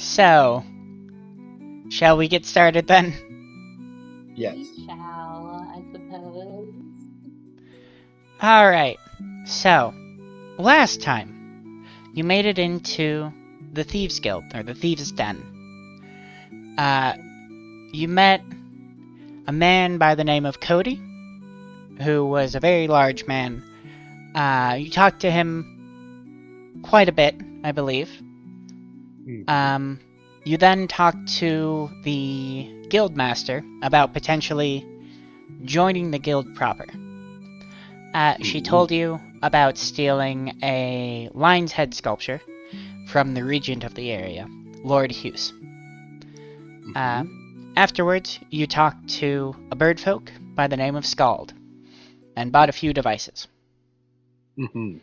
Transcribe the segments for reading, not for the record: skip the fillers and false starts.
So, shall we get started then? Yes. We shall, I suppose. Alright, so, last time, you made it into the Thieves Guild, or the Thieves' Den. You met a man by the name of Cody, who was a very large man. You talked to him quite a bit, I believe. You then talked to the Guildmaster about potentially joining the guild proper. She told you about stealing a lion's head sculpture from the regent of the area, Lord Hughes. Afterwards, you talked to a birdfolk by the name of Scald, and bought a few devices. And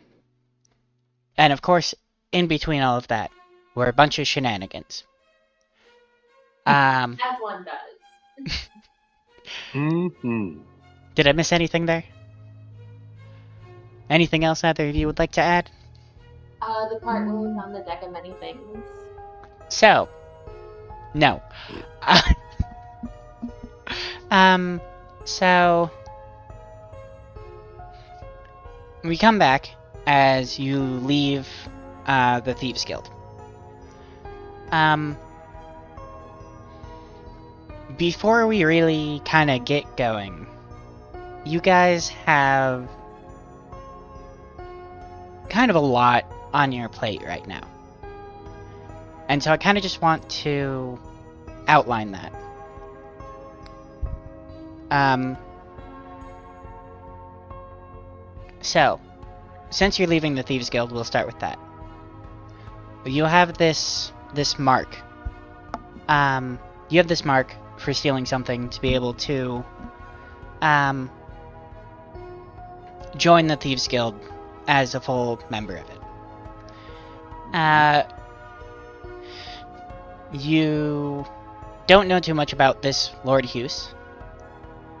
of course, in between all of that, were a bunch of shenanigans. As one does. Did I miss anything there? Anything else either of you would like to add? The part where we found the deck of many things. So, no. So we come back as you leave the Thieves Guild. Before we really kind of get going, you guys have kind of a lot on your plate right now. And so I kind of just want to outline that. So, since you're leaving the Thieves Guild, we'll start with that. You have this mark. You have this mark for stealing something to be able to join the Thieves Guild as a full member of it. You don't know too much about this Lord Hughes.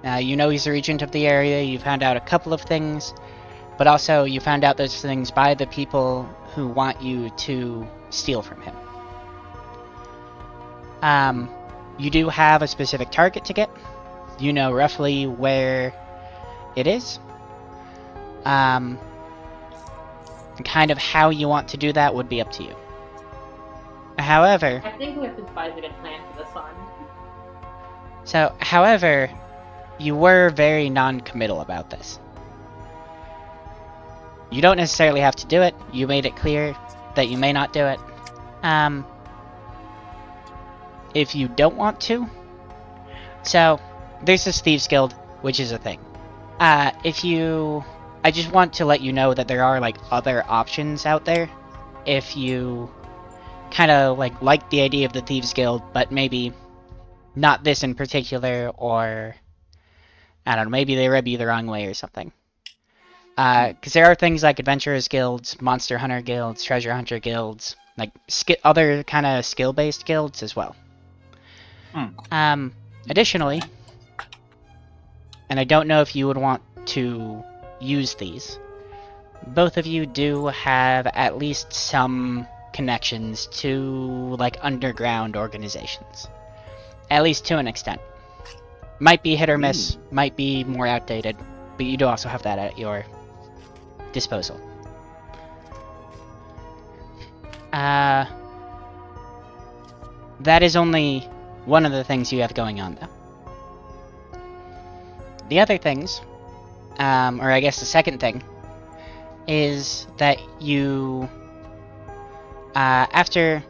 You know he's the regent of the area, you found out a couple of things, but also you found out those things by the people who want you to steal from him. You do have a specific target to get. You know roughly where it is. Kind of how you want to do that would be up to you. However... I think we have to devise a good plan for this one. So, however, you were very non-committal about this. You don't necessarily have to do it. You made it clear that you may not do it. If you don't want to... So, there's this Thieves Guild, which is a thing. I just want to let you know that there are, other options out there. If you kind of, like the idea of the Thieves Guild, but maybe not this in particular, or... I don't know, maybe they rub you the wrong way or something. Because there are things like Adventurers Guilds, Monster Hunter Guilds, Treasure Hunter Guilds, other kind of skill-based guilds as well. Additionally, and I don't know if you would want to use these, both of you do have at least some connections to, underground organizations. At least to an extent. Might be hit or miss, might be more outdated, but you do also have that at your disposal. That is only one of the things you have going on, though. The other things, or I guess the second thing, is that you, after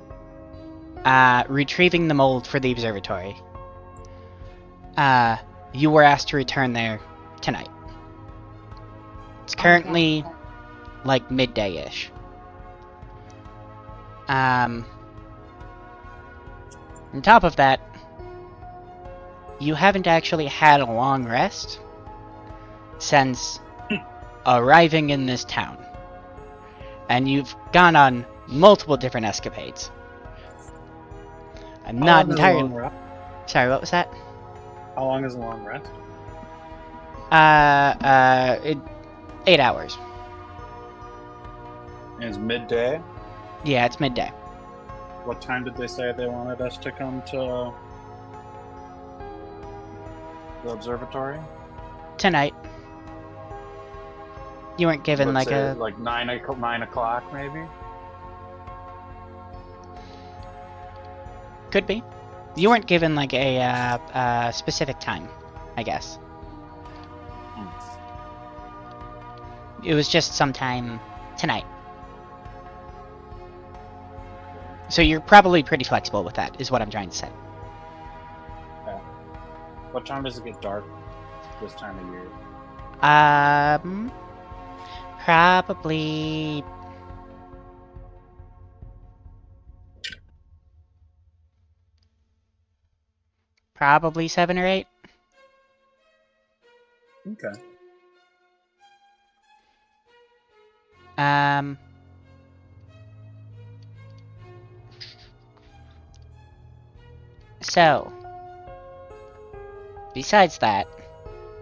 retrieving the mold for the observatory, you were asked to return there tonight. It's currently, midday-ish. On top of that, you haven't actually had a long rest since arriving in this town. And you've gone on multiple different escapades. I'm not entirely... Sorry, what was that? How long is a long rest? 8 hours. It's midday? Yeah, it's midday. What time did they say they wanted us to come to the observatory? Tonight. You weren't given Let's like say, a... like 9 o'clock maybe? Could be. You weren't given like a specific time, I guess. It was just sometime tonight. So you're probably pretty flexible with that, is what I'm trying to say. Okay. What time does it get dark this time of year? Probably... Probably 7 or 8. Okay. So, besides that,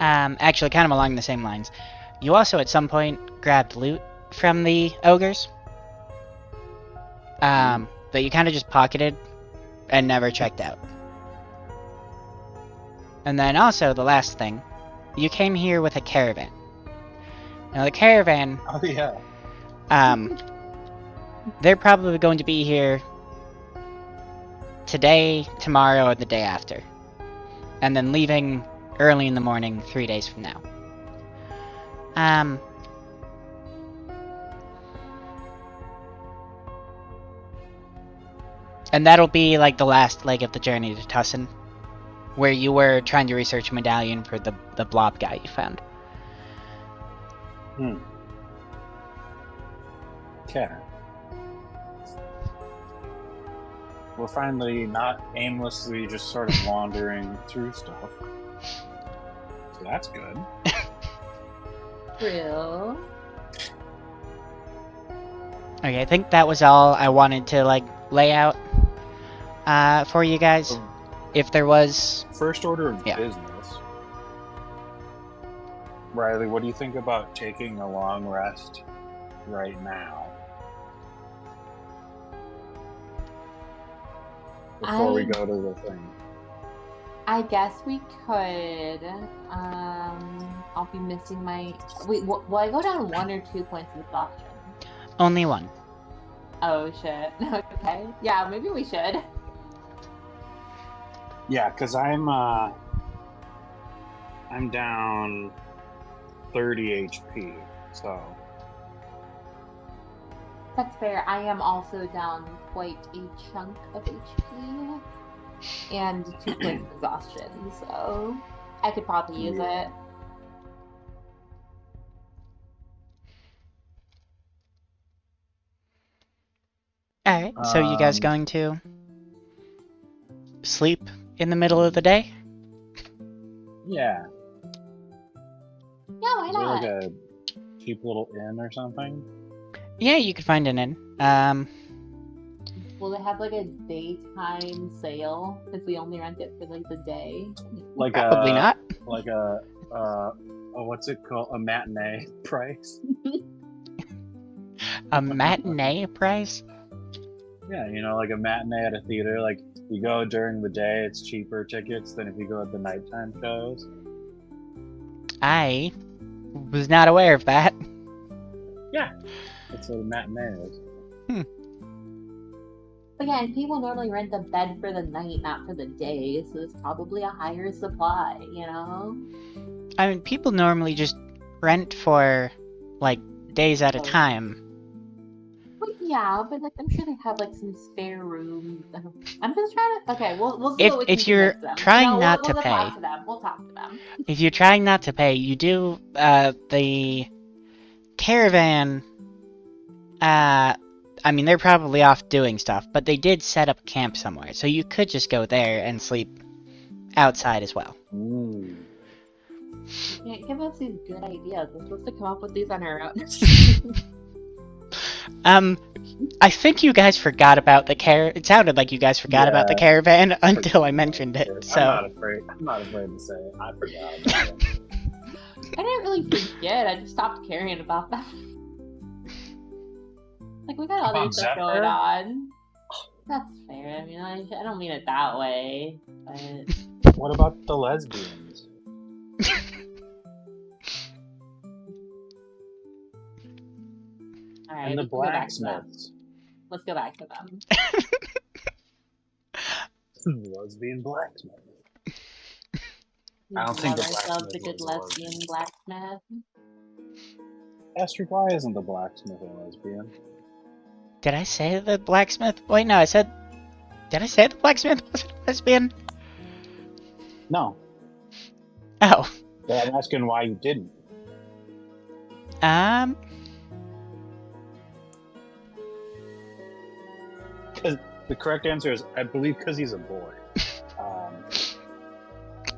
actually kind of along the same lines, you also at some point grabbed loot from the ogres, that you kind of just pocketed and never checked out. And then also, the last thing, you came here with a caravan. Now the caravan, Oh yeah. they're probably going to be here today, tomorrow, or the day after. And then leaving early in the morning, 3 days from now. And that'll be like the last leg of the journey to Tussin, where you were trying to research a medallion for the blob guy you found. Okay. We're finally not aimlessly just sort of wandering through stuff. So that's good. True. Okay, I think that was all I wanted to like lay out for you guys. If there was... First order of Yeah. business. Riley, what do you think about taking a long rest right now? Before we go to the thing. I guess we could. I'll be missing my. Wait, will I go down 1 or 2 points of exhaustion? Only one. Oh shit. Okay. Yeah, maybe we should. Yeah, because I'm down 30 HP, so That's fair. I am also down quite a chunk of HP and 2 points of exhaustion, so I could probably use it. Alright, so you guys going to sleep in the middle of the day? yeah. Yeah, why Is there not? like a cheap little inn or something? Yeah, you could find an inn. Will they have like a daytime sale if we only rent it for like the day? Like Probably not. Like a what's it called? A matinee price? A matinee price? Yeah, you know, like a matinee at a theater. Like you go during the day, it's cheaper tickets than if you go at the nighttime shows. I was not aware of that. Yeah, that's what a matinee is. Again, people normally rent a bed for the night, not for the day, so it's probably a higher supply, you know? I mean, people normally just rent for, like, days at a time. Well, yeah, but like I'm sure they have like some spare rooms. I'm just trying to. Okay, we'll see what we can If you're convince them. trying No, not we'll to talk pay, to them. We'll talk to them. if you're trying not to pay, you do, the caravan, I mean, they're probably off doing stuff, but they did set up camp somewhere, so you could just go there and sleep outside as well. Ooh. You can't give us these good ideas. We're supposed to come up with these on our own. I think you guys forgot about the it sounded like you guys forgot about the caravan until I mentioned it, so... I'm not afraid to say it. I forgot about it. I didn't really forget. I just stopped caring about them. Like we got other stuff going on. That's fair. I mean, I don't mean it that way, but What about the lesbians? all right, And the we can go back to them. blacksmiths. Let's go back to them. Lesbian blacksmith. We I don't think love the ourselves a blacksmith good was a lesbian. lesbian blacksmith. Astrid, why isn't the blacksmith a lesbian? Did I say the blacksmith? Wait, no, I said... Did I say the blacksmith wasn't a lesbian? No. Oh. But I'm asking why you didn't. Because the correct answer is, I believe, because he's a boy.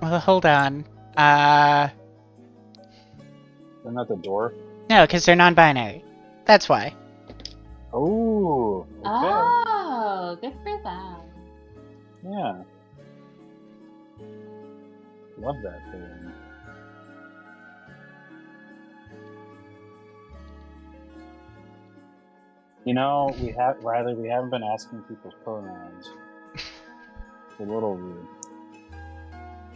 Well, hold on. Isn't that the dwarf? No, because they're non-binary. That's why. Oh, okay. Oh, good for them. Yeah. Love that for them. You know, Riley, we haven't been asking people's pronouns. It's a little rude.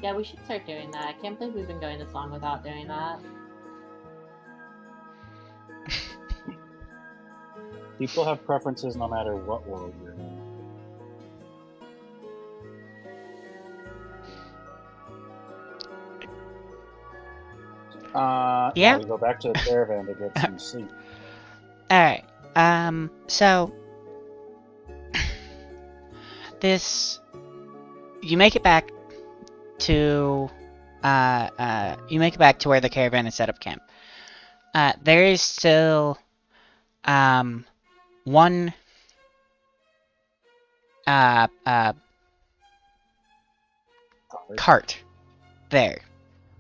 Yeah, we should start doing that. I can't believe we've been going this long without doing that. People have preferences no matter what world you're in. Yeah? We go back to the caravan to get some sleep. Alright. So... This... You make it back to... you make it back to where the caravan is set up camp. There is still... one... cart there.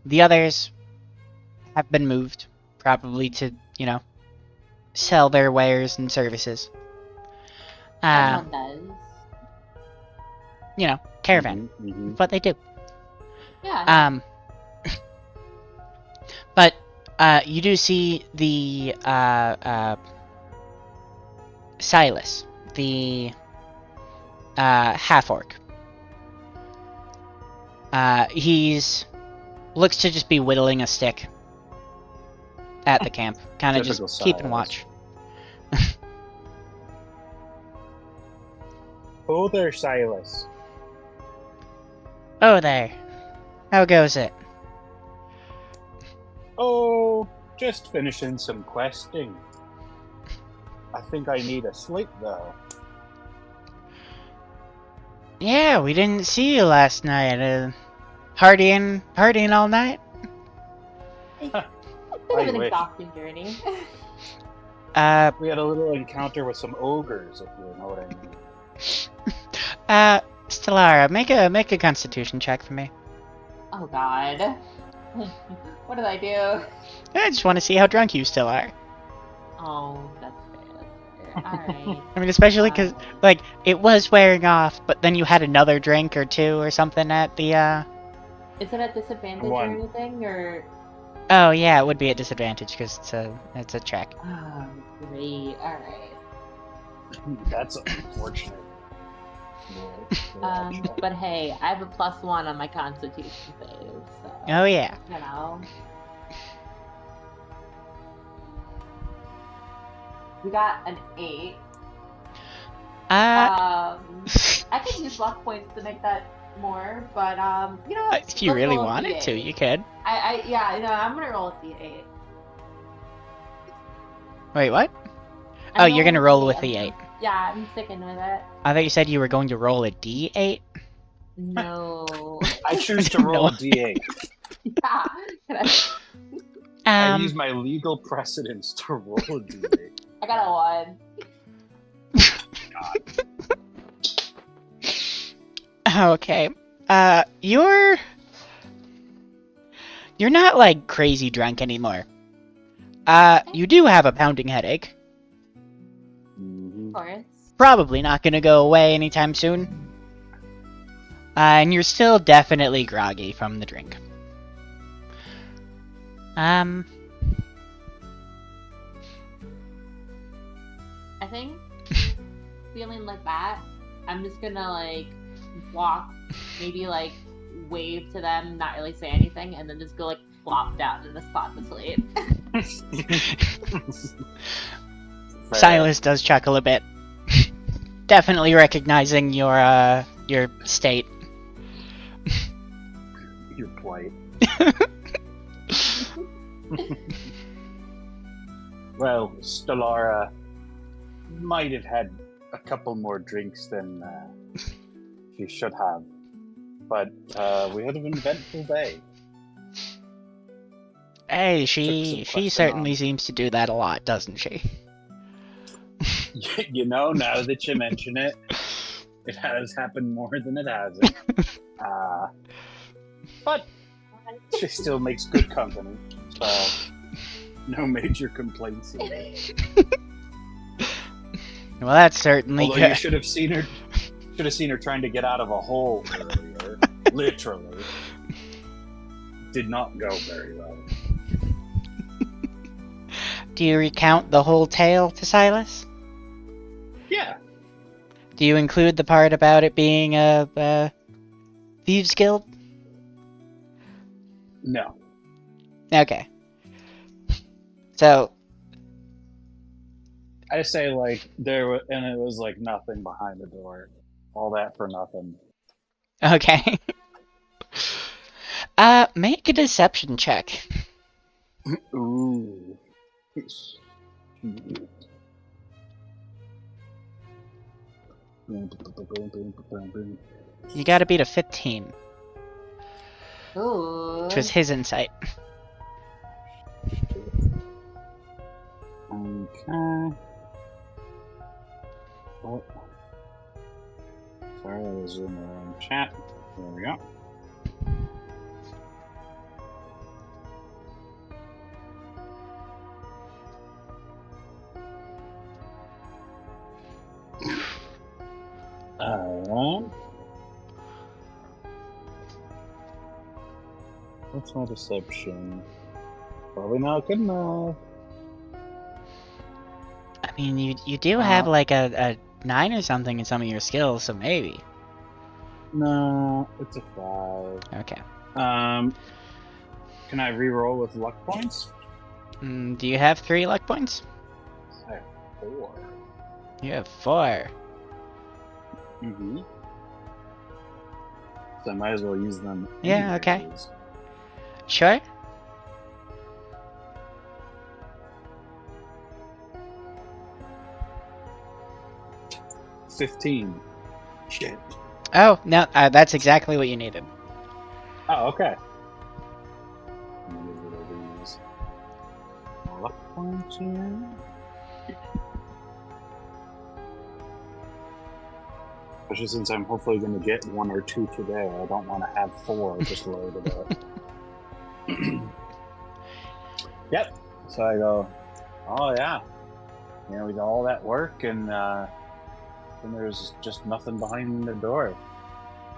The others have been moved, probably to, you know, sell their wares and services. As one does. You know, caravan. Mm-hmm. What they do. Yeah. But you do see the Silas, the half-orc. He's looks to just be whittling a stick at the camp, kind of just keeping watch. Oh there, Silas. Oh there. How goes it? Oh, just finishing some questing. I think I need a sleep though. Yeah, we didn't see you last night. Partying all night? It's a bit of an exhausting journey. We had a little encounter with some ogres, if you know what I mean. Stellara, make a constitution check for me. Oh god. What did I do? I just want to see how drunk you still are. Oh, that's fair. Alright. I mean, especially because, like, it was wearing off, but then you had another drink or two or something at the, Is it at disadvantage or anything, or...? Oh, yeah, it would be at disadvantage, because it's a check. Oh, great. Alright. That's unfortunate. But hey, I have a +1 on my constitution save, so... Oh, yeah. You know... We got an 8. I could use luck points to make that more, but you know, if you really wanted to, you could. Yeah, no, I'm gonna roll a D8. Wait, what? Oh, you're gonna roll with the 8. Yeah, I'm sticking with it. I thought you said you were going to roll a D8. No. I choose to roll a D8. Yeah. I use my legal precedence to roll a D8. I got a 1. God. Okay. You're not like crazy drunk anymore. You do have a pounding headache. Of course. Probably not gonna go away anytime soon. And you're still definitely groggy from the drink. I think feeling like that, I'm just gonna like walk, maybe like wave to them, not really say anything, and then just go like plop down in the spot to sleep. Fair. Silas does chuckle a bit. Definitely recognizing your state. Your plight. Well, Stellara might have had a couple more drinks than she should have, but we had an eventful day. Hey, Took some she questing certainly on. seems to do that a lot, doesn't she? You know, now that you mention it, it has happened more than it hasn't. But she still makes good company, so no major complaints either. Well, that's certainly Although good. you should have seen her trying to get out of a hole earlier. Literally. Did not go very well. Do you recount the whole tale to Silas? Yeah. Do you include the part about it being a thieves guild? No. Okay. So, I say like and it was like nothing behind the door. All that for nothing. okay. Make a deception check. Ooh. You gotta beat a 15, Ooh. which was his insight. Okay. Oh. Sorry, I was in the wrong chat. There we go. What's my deception? Probably not good enough. I mean, you do have like a 9 or something in some of your skills, so maybe. No, it's a 5. Okay. Can I re-roll with luck points? Do you have 3 luck points? I have 4. You have 4. Mm-hmm. So I might as well use them. Yeah, okay. anyways. Sure. $15. Shit. Oh, no, that's exactly what you needed. Oh, okay. Let me get rid of these luck points here. Especially since I'm hopefully going to get 1 or 2 today. I don't want to have 4 just loaded up. Yep. So I go, oh yeah. You know, we did all that work and then there's just nothing behind the door.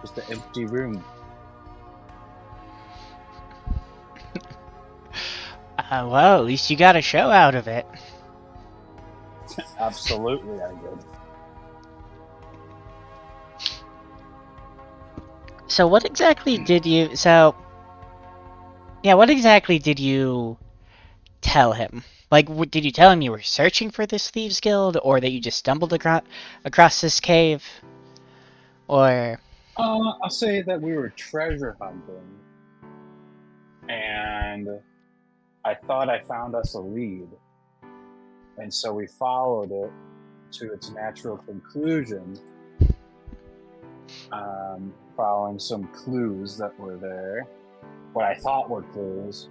Just an empty room. Well, at least you got a show out of it. Absolutely, I did. So what exactly did you... what exactly did you tell him? Like, did you tell him you were searching for this thieves guild, or that you just stumbled across this cave? Or... I'll say that we were treasure hunting, and I thought I found us a lead, and so we followed it to its natural conclusion, following some clues that were there, what I thought were clues,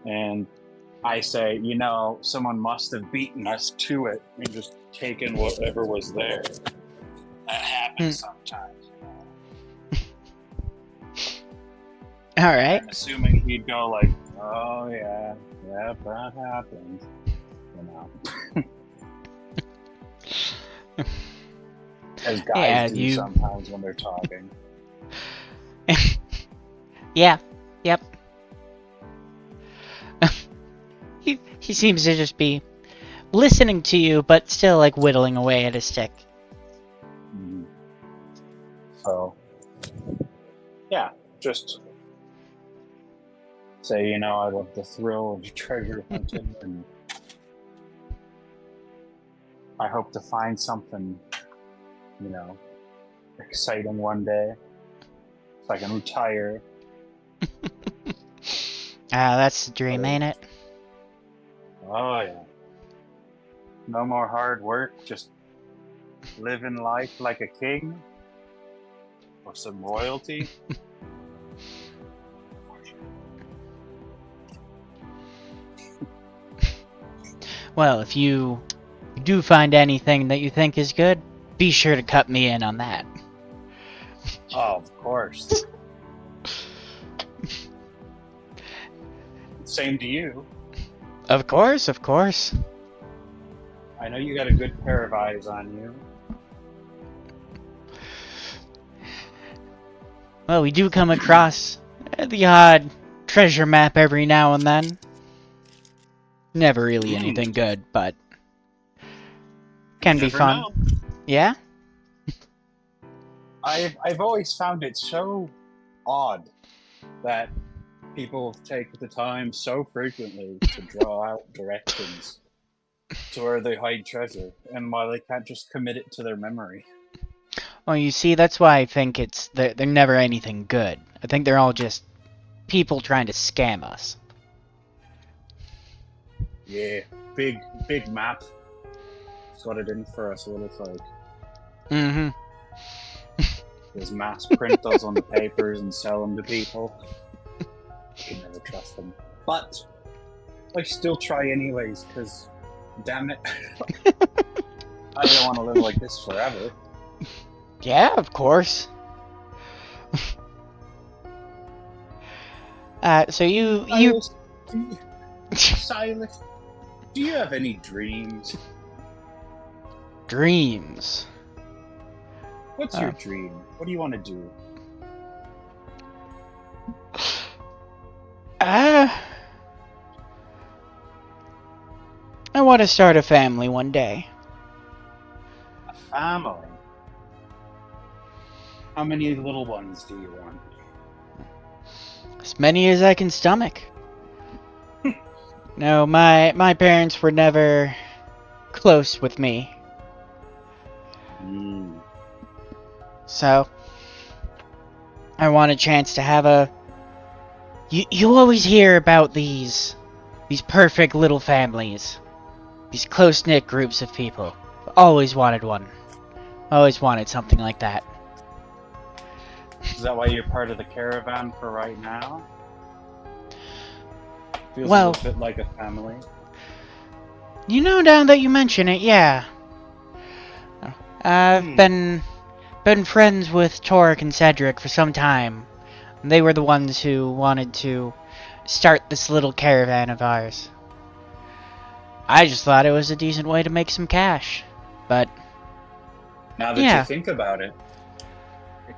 and I say, you know, someone must have beaten us to it and just taken whatever was there. That happens sometimes. Alright. I'm assuming he'd go like, oh yeah, that happened. You know. As guys do sometimes when they're talking. Yeah, yep. He seems to just be listening to you, but still like whittling away at his stick. So, yeah, just say, I love the thrill of treasure hunting, and I hope to find something, exciting one day, so I can retire. That's the dream, ain't it? Oh, yeah. No more hard work, just living life like a king, or some royalty. Well, if you do find anything that you think is good, be sure to cut me in on that. Oh, of course. Same to you. Of course, of course. I know you got a good pair of eyes on you. Well, we do come across the odd treasure map every now and then. Never really anything good, but can be fun. Know. Yeah? I've always found it so odd that people take the time so frequently to draw out directions to where they hide treasure, and why they can't just commit it to their memory. Well, you see, that's why I think they're never anything good. I think they're all just people trying to scam us. Yeah, big map. Got it in for us. What it's like. Mm-hmm. There's mass print those on the papers and sell them to people. You can never trust them. But I still try anyways, because damn it, I don't want to live like this forever. Yeah, of course. So you Silas, do you have any dreams? Dreams. What's your dream? What do you want to do? I want to start a family one day. A family? How many little ones do you want? As many as I can stomach. No, my parents were never close with me. So, I want a chance to have a... You always hear about these perfect little families. These close-knit groups of people. Always wanted one. Always wanted something like that. Is that why you're part of the caravan for right now? Feels well, a little bit like a family. Now that you mention it, yeah. I've been friends with Torek and Cedric for some time. They were the ones who wanted to start this little caravan of ours. I just thought it was a decent way to make some cash. But now that you think about it,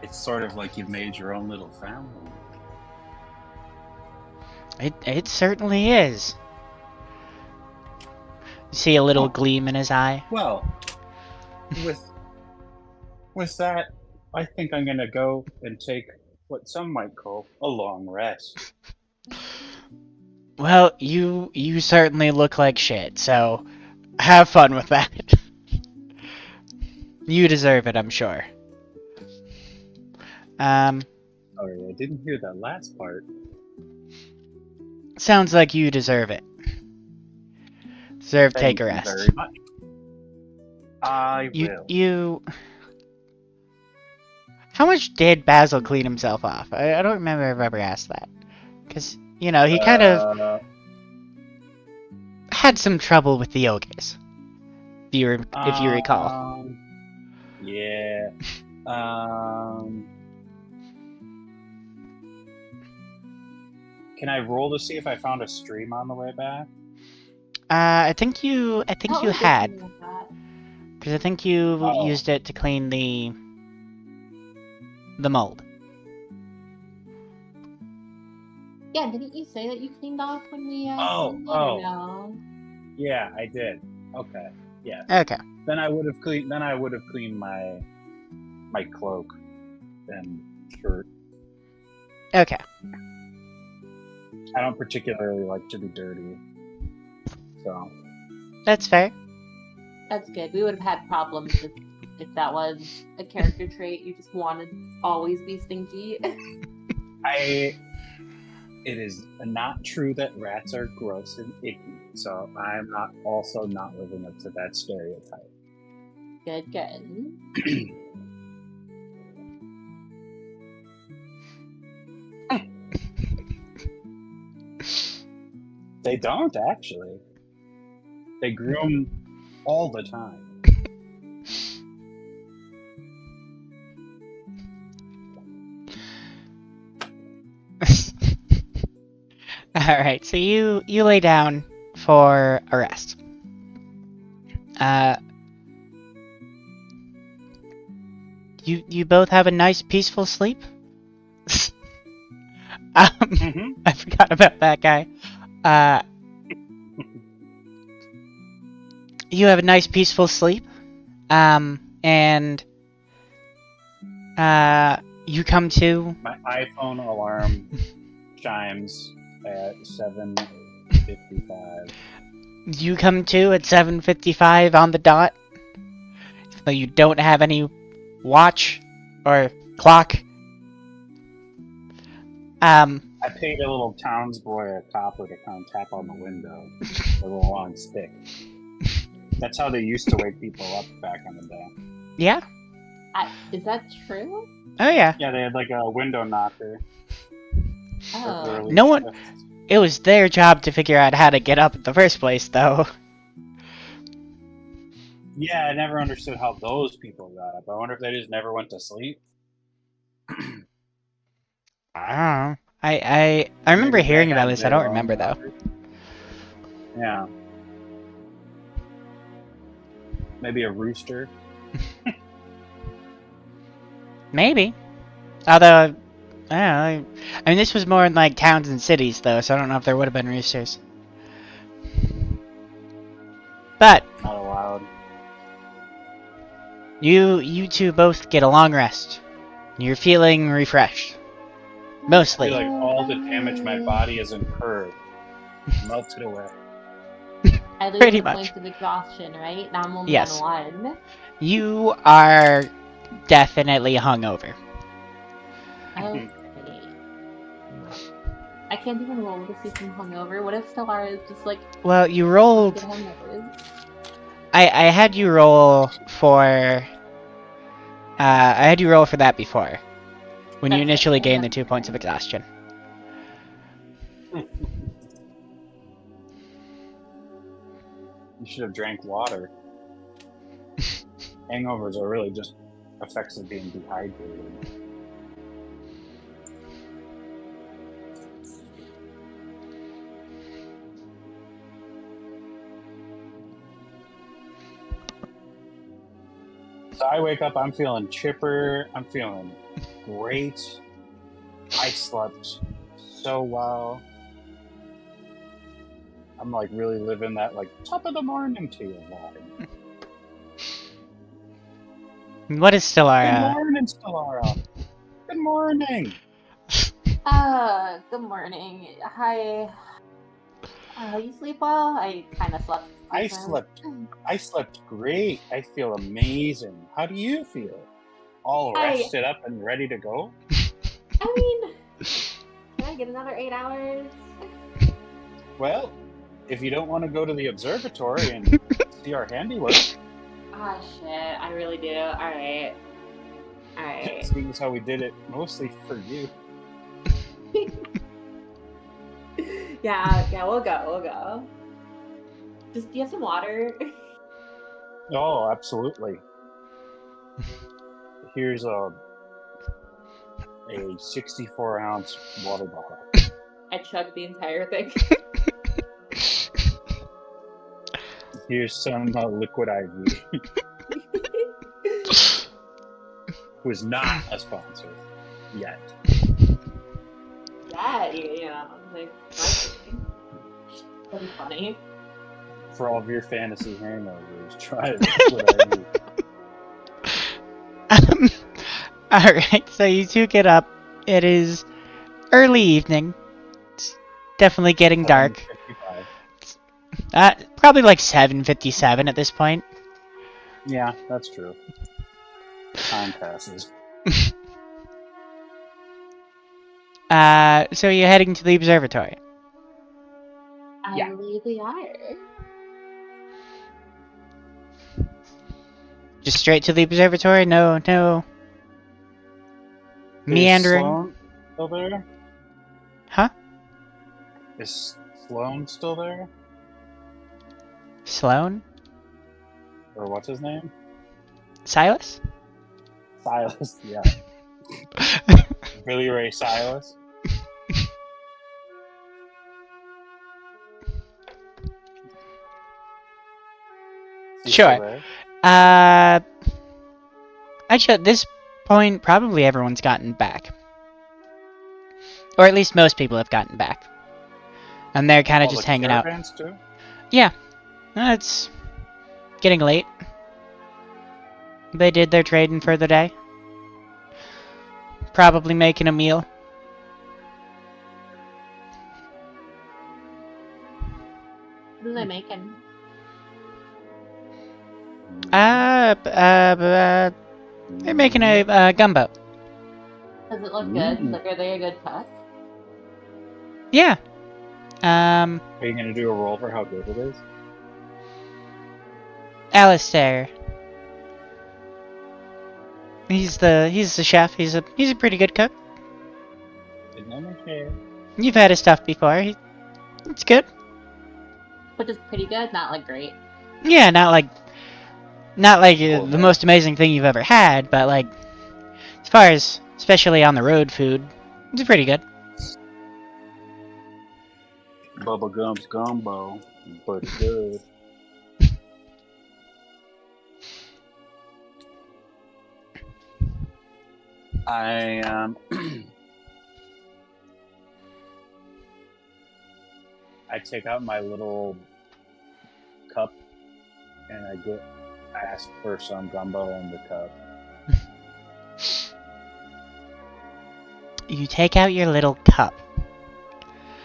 it's sort of like you've made your own little family. It certainly is. You see a little gleam in his eye? Well, with that, I think I'm gonna go and take what some might call a long rest. Well, you certainly look like shit, so have fun with that. You deserve it, I'm sure. Sorry, I didn't hear that last part. Sounds like you deserve it. Take a rest. Thank you very much. I will. You... How much did Basil clean himself off? I don't remember if I've ever asked that. Because, he kind of had some trouble with the ogres. If you recall. Yeah. Can I roll to see if I found a stream on the way back? I think you had. Because I think you used it to clean the mold. Yeah, didn't you say that you cleaned off when we no? Yeah, I did. Okay. Yeah. Okay. Then I would have cleaned my my cloak and shirt. Okay. I don't particularly like to be dirty, so That's fair. That's good. We would have had problems if that was a character trait. You just wanted to always be stinky. it is not true that rats are gross and icky, so I'm not living up to that stereotype. Good, good. They don't actually. They groom all the time. Alright, so you lay down for a rest. You both have a nice peaceful sleep? I forgot about that guy. You have a nice peaceful sleep. And you come to... My iPhone alarm chimes at 7:55. You come to at 7:55 on the dot. So you don't have any watch or clock. I paid a little townsboy a copper to come tap on the window with a little long stick. That's how they used to wake people up back in the day. Yeah? Is that true? Oh yeah. Yeah, they had like a window knocker. Oh. No one... It was their job to figure out how to get up in the first place, though. Yeah, I never understood how those people got up. I wonder if they just never went to sleep. I don't know. I remember Maybe hearing they about had this. I their don't own remember, though. knocker. Yeah. Maybe a rooster. Maybe. Although, I don't know. I mean, this was more in, like, towns and cities, though, so I don't know if there would have been roosters. But, Not allowed. you two both get a long rest. You're feeling refreshed. I Mostly. feel like all the damage my body has incurred melted away. I lose Pretty a much. point of exhaustion, right? Now I'm only Yes. on 1. You are definitely hungover. Okay. I can't even roll to see if I'm hungover. What if Stellara is just like Well, you rolled... get hungover? I had you roll for... I had you roll for that before. When you That's initially it. gained the 2 points of exhaustion. You should have drank water. Hangovers are really just effects of being dehydrated. So I wake up, I'm feeling chipper, I'm feeling great. I slept so well. I'm like really living that like top of the morning to you vibe. What is still Good our... morning, Stellara. Good morning. Good morning. Hi. You sleep well? I kind of slept. I decent. slept great. I feel amazing. How do you feel? All rested up and ready to go? I mean, can I get another 8 hours? Well, if you don't want to go to the observatory and see our handiwork, Ah, shit. I really do. Alright. seeing as how we did it mostly for you. Yeah, we'll go. Just, do you have some water? Oh, absolutely. Here's a 64-ounce water bottle. I chugged the entire thing. Here's some liquid IV. Who's not a sponsor yet. Yeah, you know, like, marketing. That'd be funny. For all of your fantasy hangovers, try liquid IV. Alright, so you two get up. It is early evening. It's definitely getting dark. 7:55. Probably like 7:57 at this point. Yeah, that's true. Time passes. So you're heading to the observatory. I Yeah. believe we are. Just straight to the observatory? No meandering? Is Sloan still there? Huh? Is Sloan still there? Sloan? Or what's his name? Silas? Silas, yeah. Billy Ray Silas. Is he Sure. still there? Actually, at this point, probably everyone's gotten back. Or at least most people have gotten back. And they're kind of All just the hanging out. caravans too? Yeah. It's getting late. They did their trading for the day. Probably making a meal. What are they making? They're making a gumbo. Does it look good? Mm. Like, are they a good cook? Yeah. Are you gonna do a roll for how good it is? Alistair. He's the chef. He's a pretty good cook. Didn't I care? You've had his stuff before. It's good. Which is pretty good, not like great. Yeah, not like Cool, the man. most amazing thing you've ever had, but like as far as especially on the road food, it's pretty good. Bubba Gump's gumbo. Pretty good. I I take out my little cup and I ask for some gumbo in the cup. You take out your little cup.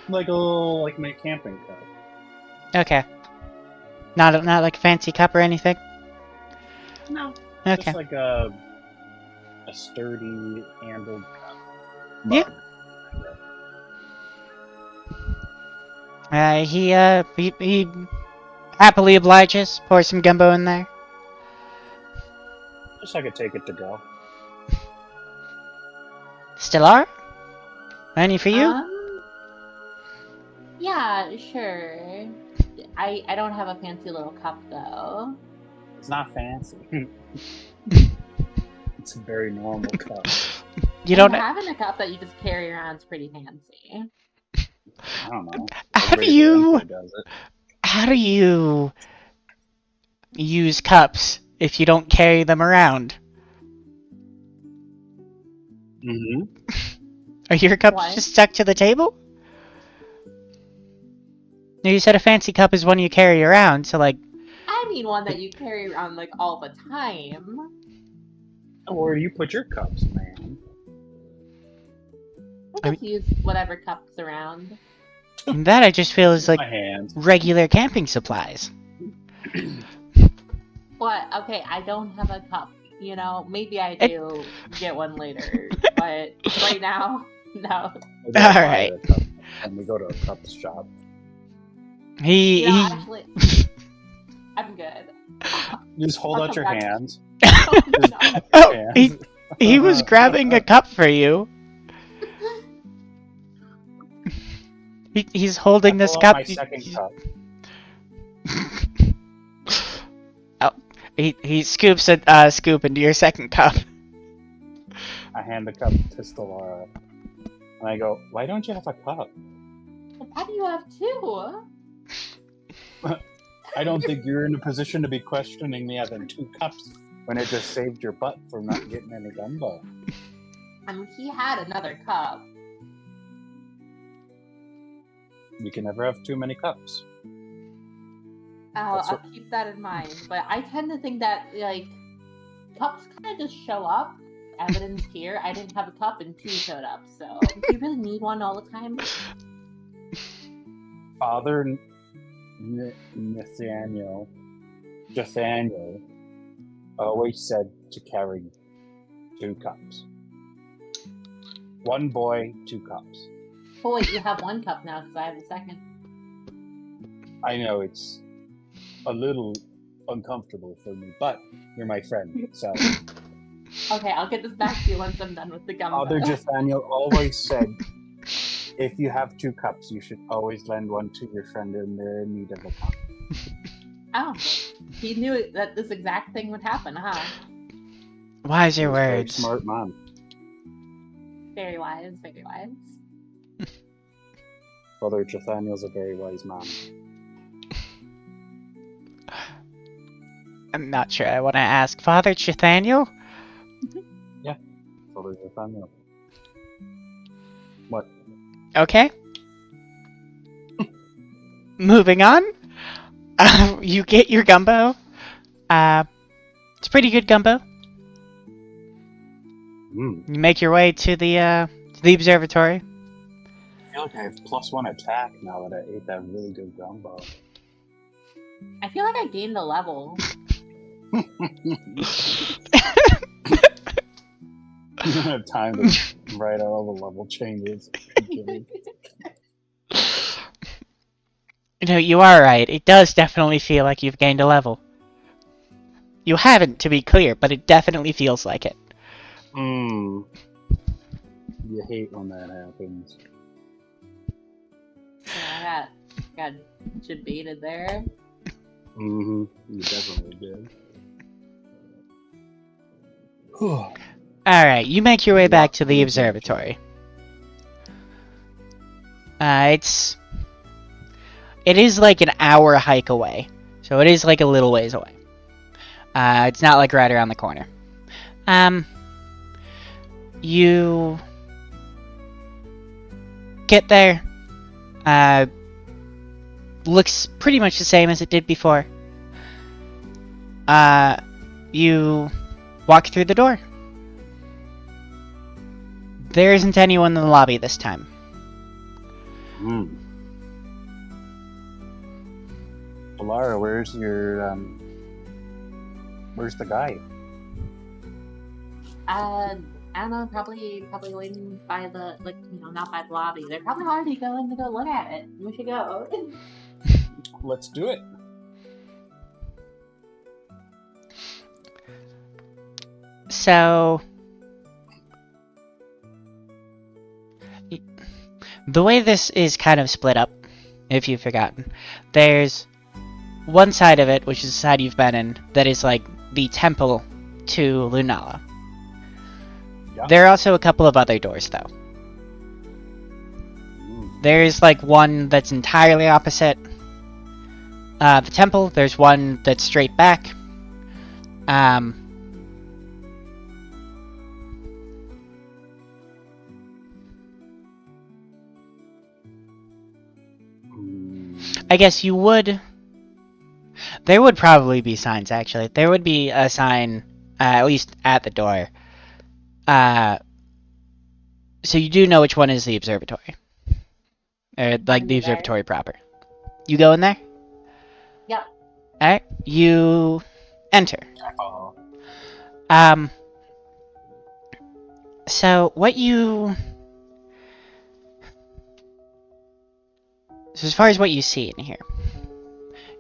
Like a little like my camping cup. Okay. Not like a fancy cup or anything. No. Okay. Just like a sturdy handled cup. Yeah. Mug. He happily obliges. Pour some gumbo in there. Just so I could take it to go. Still are? Any for you? Yeah, sure. I don't have a fancy little cup though. It's not fancy. It's a very normal cup. You don't. Having a cup that you just carry around is pretty fancy. I don't know. How do Everybody you? eventually does it. How do you use cups if you don't carry them around? Mm-hmm. Are your cups What? just stuck to the table? No, you said a fancy cup is one you carry around, so like. I mean one that you carry around like all the time. Where you put your cups, man. I just use whatever cups around. That I just feel is like My hands. regular camping supplies. What? Okay, I don't have a cup. You know, maybe I do get one later, but right now, no. We'll go buy Alright. a cup and we go to a cup shop. You know, actually, I'm good. You just hold I'll out come your back. hands. No. Oh, he was grabbing a cup for you. He's holding this Pull out cup. my second cup. Oh, he scoops a scoop into your second cup. I hand the cup to Stellara. And I go, why don't you have a cup? How do you have two? I don't think you're in a position to be questioning me having two cups when it just saved your butt from not getting any gumbo. I mean, he had another cup. You can never have too many cups. I'll keep that in mind. But I tend to think that, like, cups kind of just show up. evidence here. I didn't have a cup and 2 showed up, so do you really need one all the time? Father Nathaniel always said to carry 2 cups. 1 boy, 2 cups. Oh wait, you have 1 cup now because I have the second. I know it's a little uncomfortable for me, but you're my friend, so. Okay, I'll get this back to you once I'm done with the gumbo. Father Nathaniel always said, if you have 2 cups, you should always lend one to your friend in their in need of a cup. Oh, he knew that this exact thing would happen, huh? Wise your He's a very words. smart man. Very wise, very wise. Father Nathaniel's a very wise man. I'm not sure I want to ask. Father Nathaniel? Father Nathaniel. What? Okay. Moving on. You get your gumbo. It's pretty good gumbo. Mm. You make your way to the observatory. I feel like I have +1 attack now that I ate that really good gumbo. I feel like I gained a level. You don't have time to write out all the level changes. I'm kidding. You are right. It does definitely feel like you've gained a level. You haven't, to be clear, but it definitely feels like it. You hate when that happens. Yeah, I got debated there. You definitely did. Alright, you make your way back to the observatory. It is like an hour hike away. So it is like a little ways away. It's not like right around the corner. You get there. Looks pretty much the same as it did before. You walk through the door. There isn't anyone in the lobby this time. Lara, where's the guy? I don't know, probably waiting by the, not by the lobby. They're probably already going to go look at it. We should go. Let's do it. So, the way this is kind of split up, if you've forgotten, there's one side of it, which is the side you've been in, that is like the temple to Lunalla. Yeah. There are also a couple of other doors, though. There's like one that's entirely opposite the temple. There's one that's straight back. I guess you would... There would probably be signs, actually. There would be a sign, at least at the door. So you do know which one is the observatory. Or, like, the observatory proper. You go in there? Yep. Alright, you enter. Uh-oh. So, what you... So as far as what you see in here,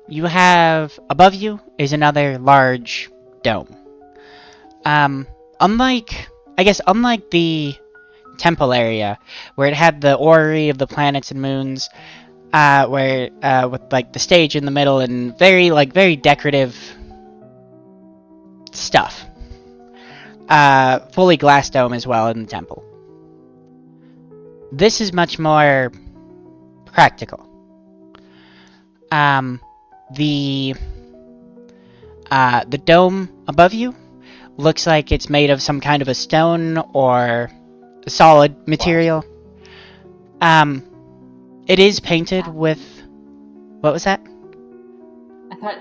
you have, above you is another large dome. Unlike the temple area, where it had the orrery of the planets and moons, where, with, like, the stage in the middle and very decorative stuff. Fully glass dome as well in the temple. This is much more practical. The dome above you looks like it's made of some kind of a stone or a solid material. It is painted with... What was that? I thought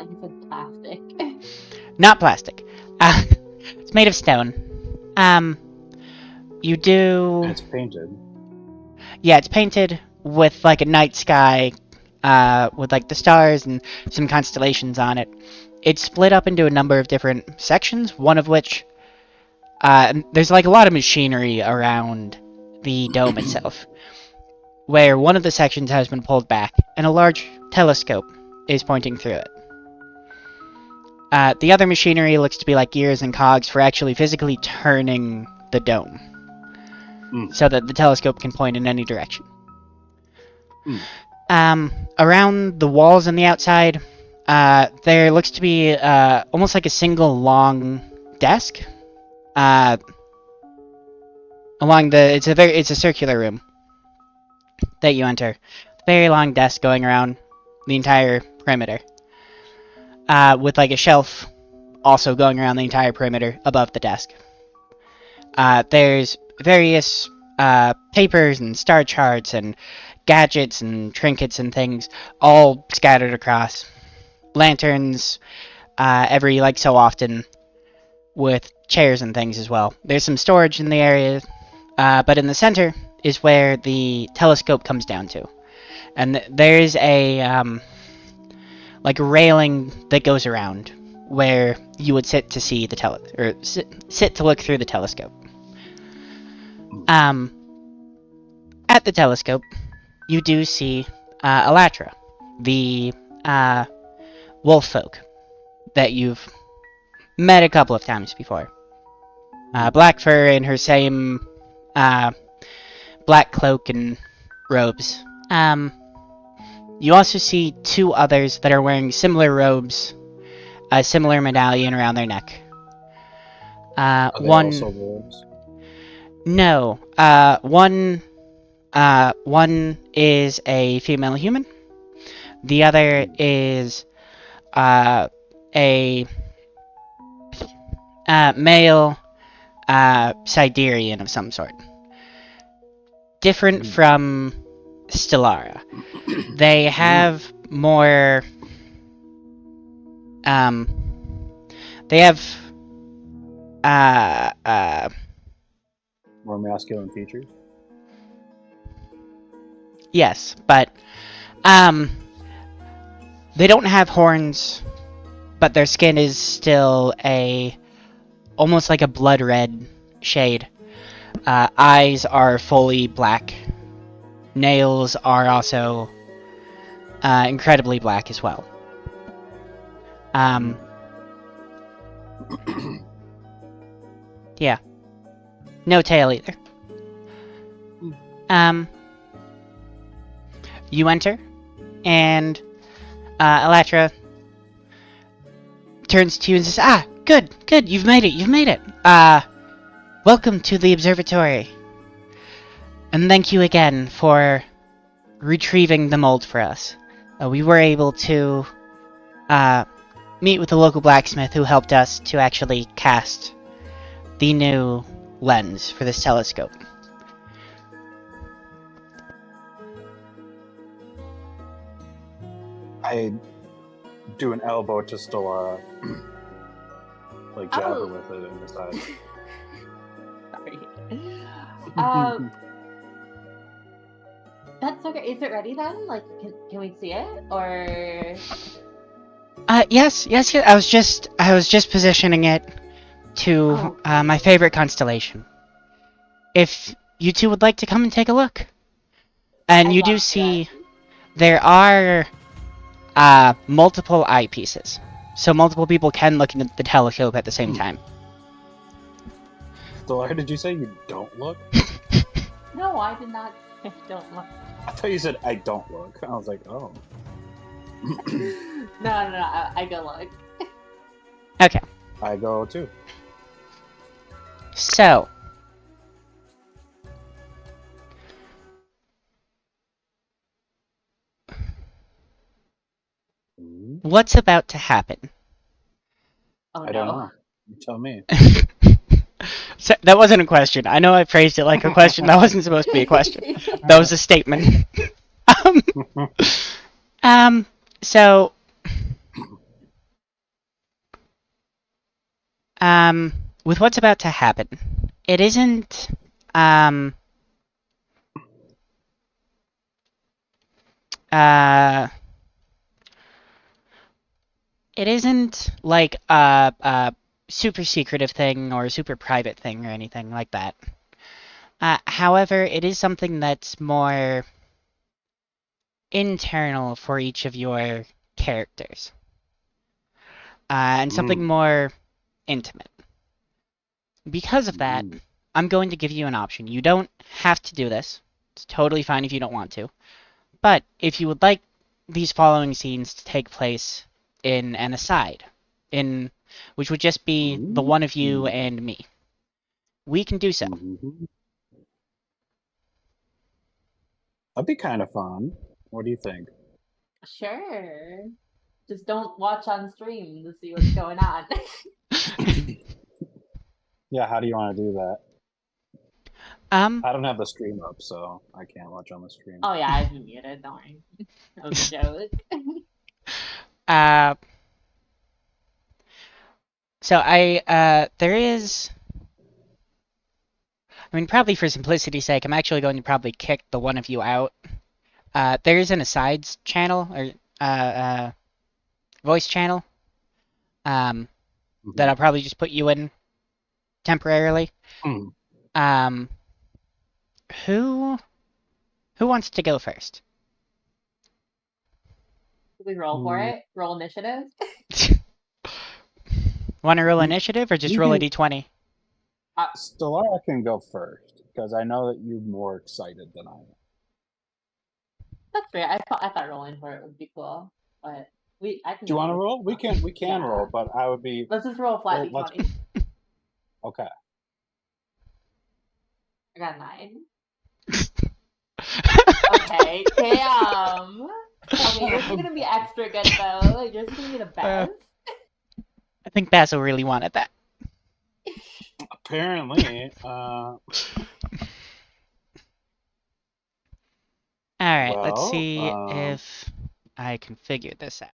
you said plastic. Not plastic. It's made of stone. You do... And it's painted. Yeah, it's painted with, like, a night sky, with, like, the stars and some constellations on it. It's split up into a number of different sections, one of which, there's, like, a lot of machinery around the dome itself, where one of the sections has been pulled back, and a large telescope is pointing through it. The other machinery looks to be like gears and cogs for actually physically turning the dome, so that the telescope can point in any direction. Around the walls on the outside, there looks to be almost like a single long desk. It's a circular room that you enter. Very long desk going around the entire perimeter, with like a shelf also going around the entire perimeter above the desk. There's various papers and star charts and gadgets and trinkets and things all scattered across. Lanterns every like so often, with chairs and things as well. There's some storage in the area, but in the center is where the telescope comes down to. And there's a like a railing that goes around where you would sit to see the sit to look through the telescope. At the telescope, you do see Alatra, the wolf folk that you've met a couple of times before. Black fur in her same black cloak and robes. You also see two others that are wearing similar robes, a similar medallion around their neck. Are they One... also wolves? No. One is a female human. The other is a male Siderian of some sort. Different from Stellara. They have more... They have... More masculine features? Yes, but... They don't have horns, but their skin is still almost like a blood red shade. Eyes are fully black. Nails are also incredibly black as well. Yeah. No tail either. You enter, and Alatra turns to you and says, good, you've made it. Welcome to the observatory. And thank you again for retrieving the mold for us. We were able to meet with the local blacksmith who helped us to actually cast the new lens for this telescope. I do an elbow to Stellara. Like jab her with it in the side. Sorry. That's okay. Is it ready then? Like, can we see it? Or... Yes. I was just positioning it to my favorite constellation. If you two would like to come and take a look. And you do see there are multiple eyepieces. So multiple people can look into the telescope at the same time. Stellara, did you say you don't look? No, I did not say don't look. I thought you said I don't look. I was like, oh. No, I go look. Okay. I go too. So, what's about to happen? Oh, I don't know. You tell me. So, that wasn't a question. I know I phrased it like a question. That wasn't supposed to be a question. That was a statement. So, with what's about to happen, it isn't, um, uh, it isn't like a super secretive thing or a super private thing or anything like that. However, it is something that's more internal for each of your characters, and something more intimate. Because of that, I'm going to give you an option. You don't have to do this. It's totally fine if you don't want to. But if you would like these following scenes to take place in an aside, in which would just be the one of you and me, we can do so. That'd be kind of fun. What do you think? Sure. Just don't watch on stream to see what's going on. Yeah, how do you want to do that? I don't have the stream up, so I can't watch on the stream. Oh yeah, I've been muted. Don't worry. That was a joke. There is. I mean, probably for simplicity's sake, I'm actually going to probably kick the one of you out. There is an asides channel or voice channel that I'll probably just put you in temporarily. Who wants to go first? Should we roll for it? Roll initiative? Want to roll initiative or just roll a d20? Stellara can go first because I know that you're more excited than I am. That's fair. I thought rolling for it would be cool, but I can. Do you want to roll? We can roll, but I would be. Let's just roll a flat d20. Okay. I got 9. Okay, damn. Okay, yours is gonna be extra good though. Like, yours is gonna be the best. I think Basil really wanted that. Apparently. Alright, let's see if I can figure this out.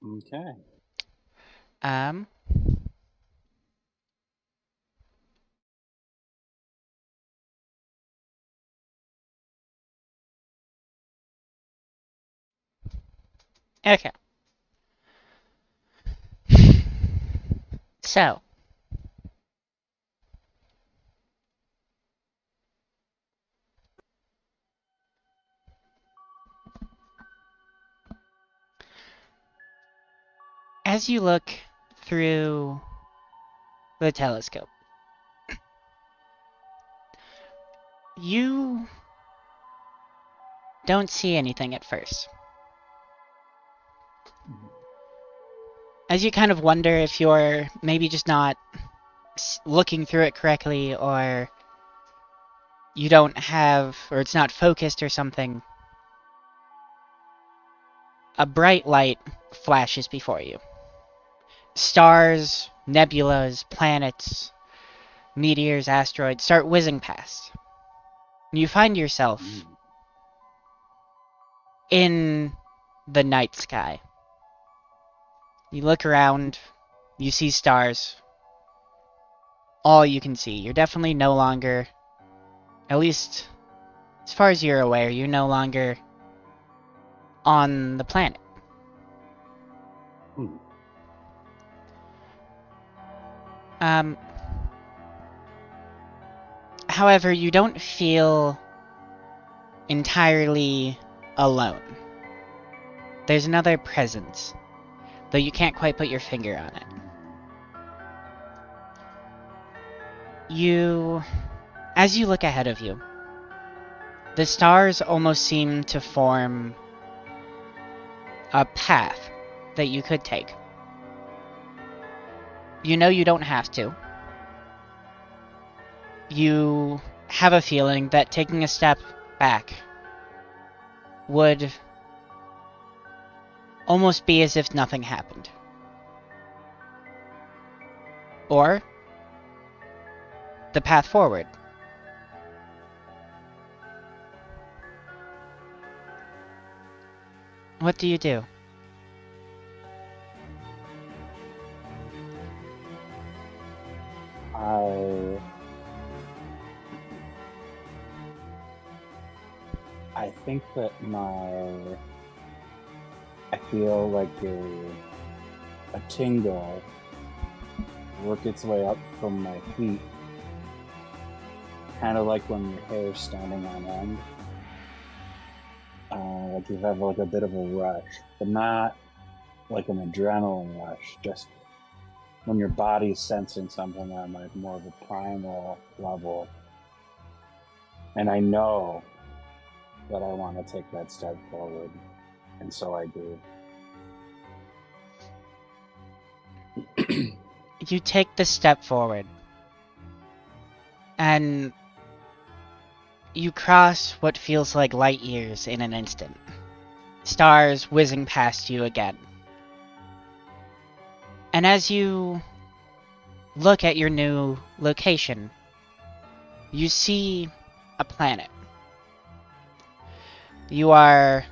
Okay. Okay. So. As you look through the telescope, you don't see anything at first. As you kind of wonder if you're maybe just not looking through it correctly, or you don't have, or it's not focused or something, a bright light flashes before you. Stars, nebulas, planets, meteors, asteroids start whizzing past. You find yourself in the night sky. You look around, you see stars. All you can see. You're definitely no longer, at least as far as you're aware, you're no longer on the planet. However, you don't feel entirely alone. There's another presence, though you can't quite put your finger on it. As you look ahead of you, the stars almost seem to form a path that you could take. You know you don't have to. You have a feeling that taking a step back would almost be as if nothing happened. Or the path forward. What do you do? I think that I feel like a tingle work its way up from my feet, kind of like when your hair's standing on end. Like you have like a bit of a rush, but not like an adrenaline rush, just when your body's sensing something on like more of a primal level. And I know that I want to take that step forward, and so I do. You take the step forward, and you cross what feels like light years in an instant. Stars whizzing past you again. And as you look at your new location, you see a planet. You are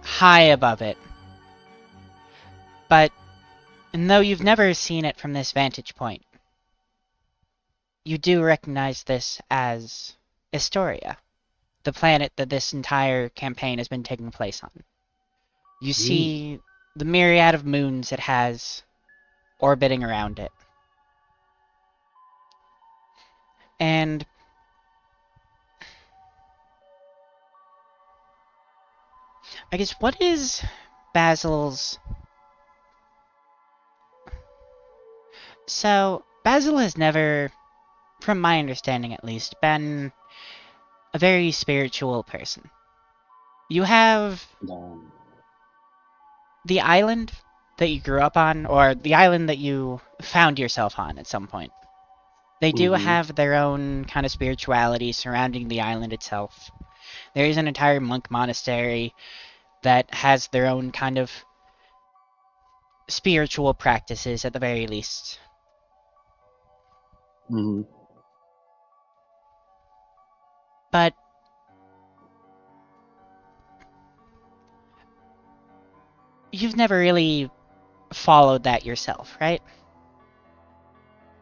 high above it, but though you've never seen it from this vantage point, you do recognize this as Astoria, the planet that this entire campaign has been taking place on. You see the myriad of moons it has orbiting around it. And I guess, what is Basil's... So, Basil has never, from my understanding at least, been a very spiritual person. You have the island that you grew up on, or the island that you found yourself on at some point. They do have their own kind of spirituality surrounding the island itself. There is an entire monk monastery that has their own kind of spiritual practices, at the very least. But you've never really followed that yourself, right?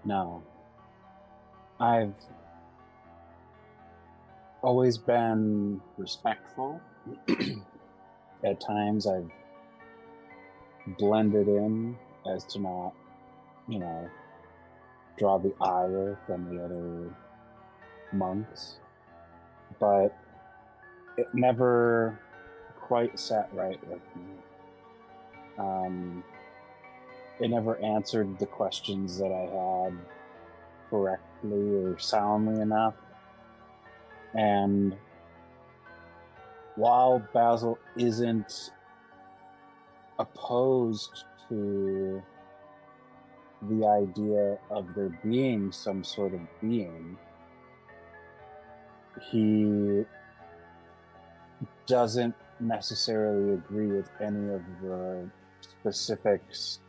No. I've always been respectful. At times I've blended in as to not, draw the ire from the other monks. But it never quite sat right with me. It never answered the questions that I had correctly or soundly enough. And while Basil isn't opposed to the idea of there being some sort of being, he doesn't necessarily agree with any of the specifics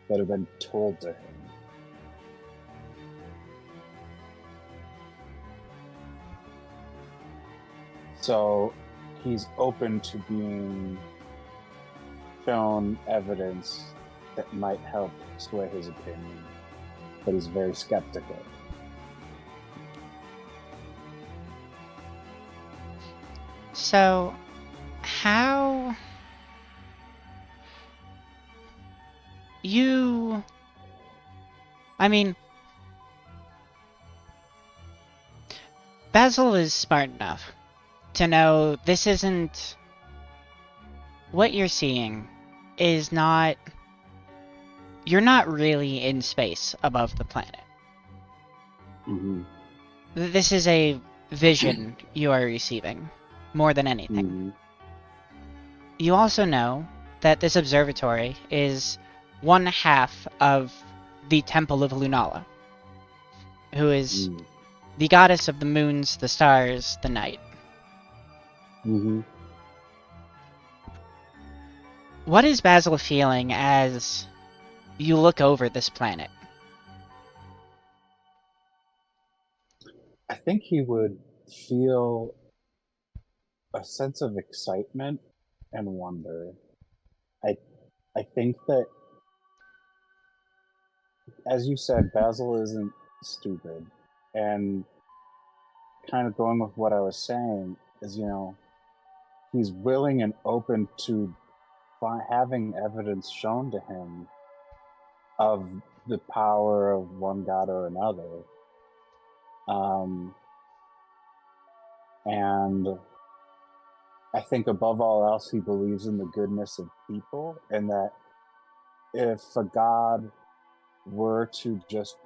that have been told to him. So he's open to being shown evidence that might help sway his opinion, but he's very skeptical. So, how... You... I mean... Basil is smart enough to know this isn't... What you're seeing is not... You're not really in space above the planet. This is a vision you are receiving, more than anything. You also know that this observatory is one half of the Temple of Lunalla, who is the goddess of the moons, the stars, the night. Mm-hmm. What is Basil feeling as you look over this planet? I think he would feel a sense of excitement and wonder. I I think that, as you said, Basil isn't stupid, and kind of going with what I was saying is, he's willing and open to having evidence shown to him of the power of one god or another. And I think above all else, he believes in the goodness of people, and that if a god were to just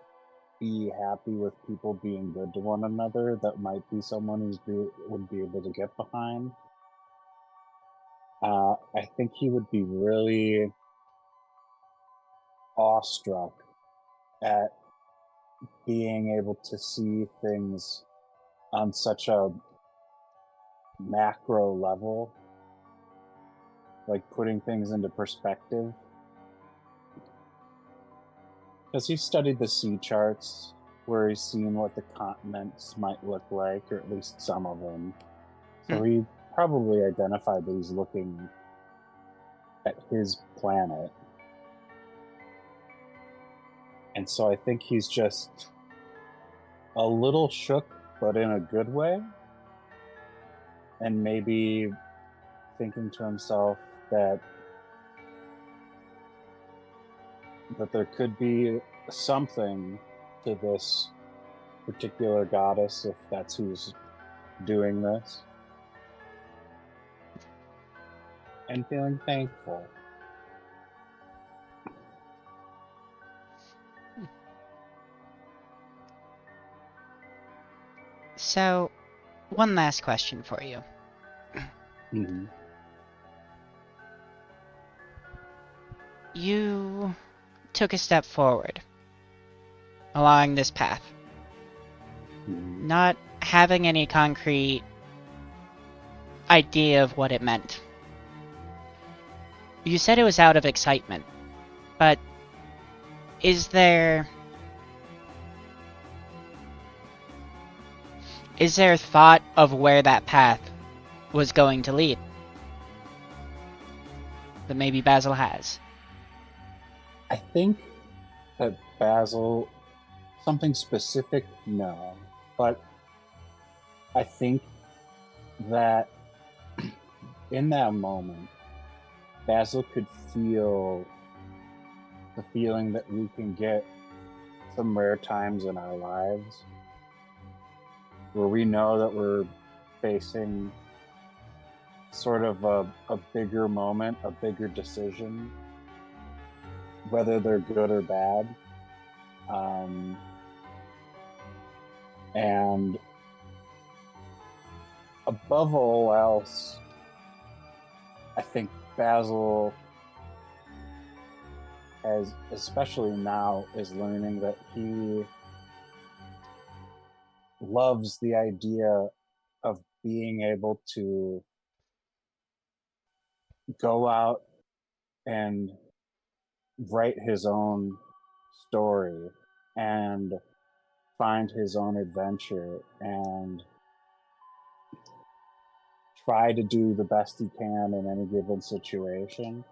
be happy with people being good to one another, that might be someone would be able to get behind. I think he would be really awestruck at being able to see things on such a macro level, like putting things into perspective. Because he's studied the sea charts where he's seen what the continents might look like, or at least some of them. So he probably identified that he's looking at his planet. And so I think he's just a little shook, but in a good way. And maybe thinking to himself that there could be something to this particular goddess, if that's who's doing this, and feeling thankful. So, one last question for you. Mm-hmm. You took a step forward along this path, Mm-hmm. not having any concrete idea of what it meant. You said it was out of excitement, but is there thought of where that path was going to lead that maybe Basil has? I think that Basil, something specific, no. But I think that in that moment, Basil could feel the feeling that we can get some rare times in our lives where we know that we're facing sort of a bigger moment, a bigger decision, whether they're good or bad. And above all else, I think Basil has, especially now, is learning that he loves the idea of being able to go out and write his own story and find his own adventure and try to do the best he can in any given situation.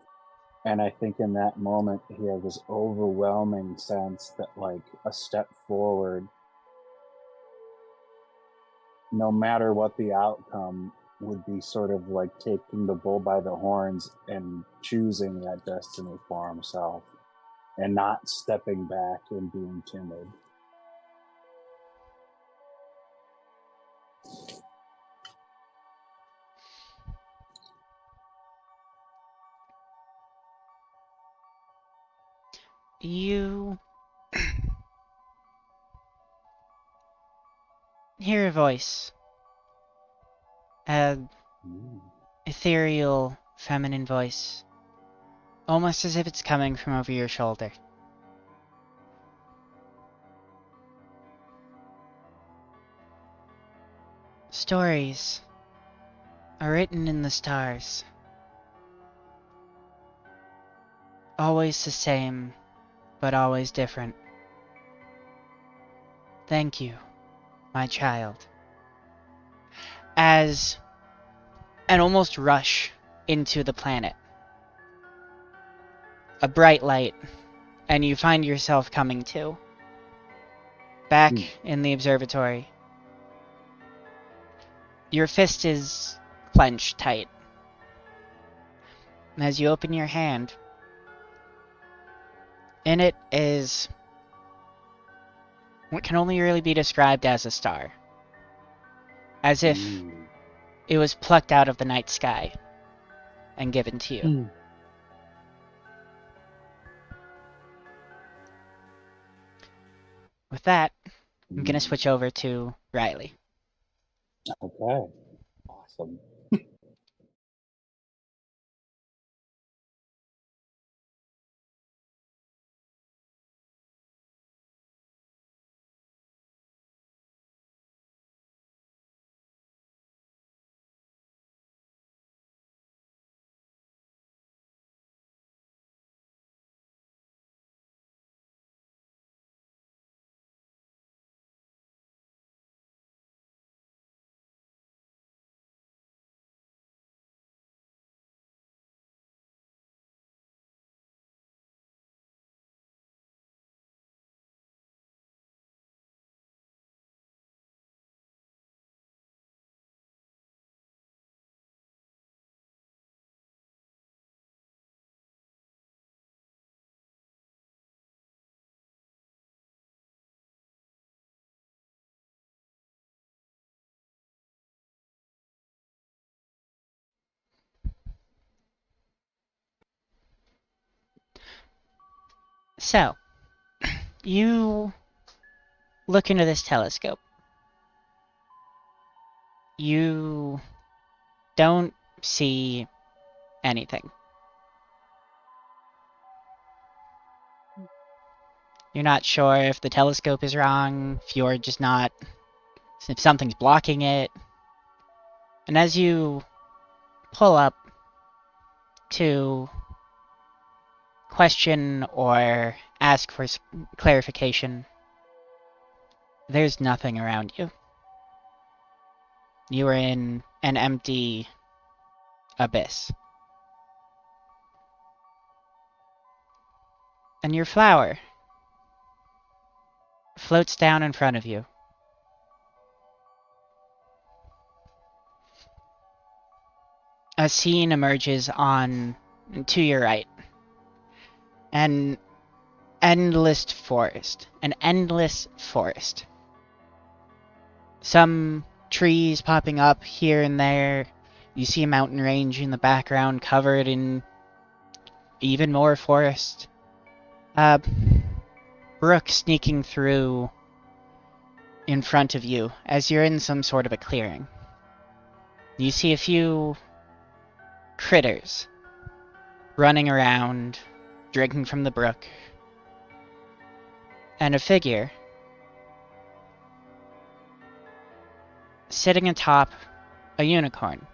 And I think in that moment, he had this overwhelming sense that, like, a step forward, no matter what the outcome, would be sort of like taking the bull by the horns and choosing that destiny for himself and not stepping back and being timid. You hear a voice, an ethereal, feminine voice, almost as if it's coming from over your shoulder. Stories are written in the stars. Always the same, but always different. Thank you, my child. As an almost rush into the planet, a bright light, and you find yourself coming to. Back in the observatory. Your fist is clenched tight. And as you open your hand, in it is what can only really be described as a star. As if it was plucked out of the night sky and given to you. With that, I'm gonna switch over to Riley. Okay. Awesome. So, you look into this telescope. You don't see anything. You're not sure if the telescope is wrong, if something's blocking it. And as you pull up to question or ask for clarification, there's nothing around you. You are in an empty abyss. And your flower floats down in front of you. A scene emerges to your right. An endless forest. Some trees popping up here and there. You see a mountain range in the background covered in even more forest. Brook sneaking through in front of you as you're in some sort of a clearing. You see a few critters running around, drinking from the brook, and a figure sitting atop a unicorn.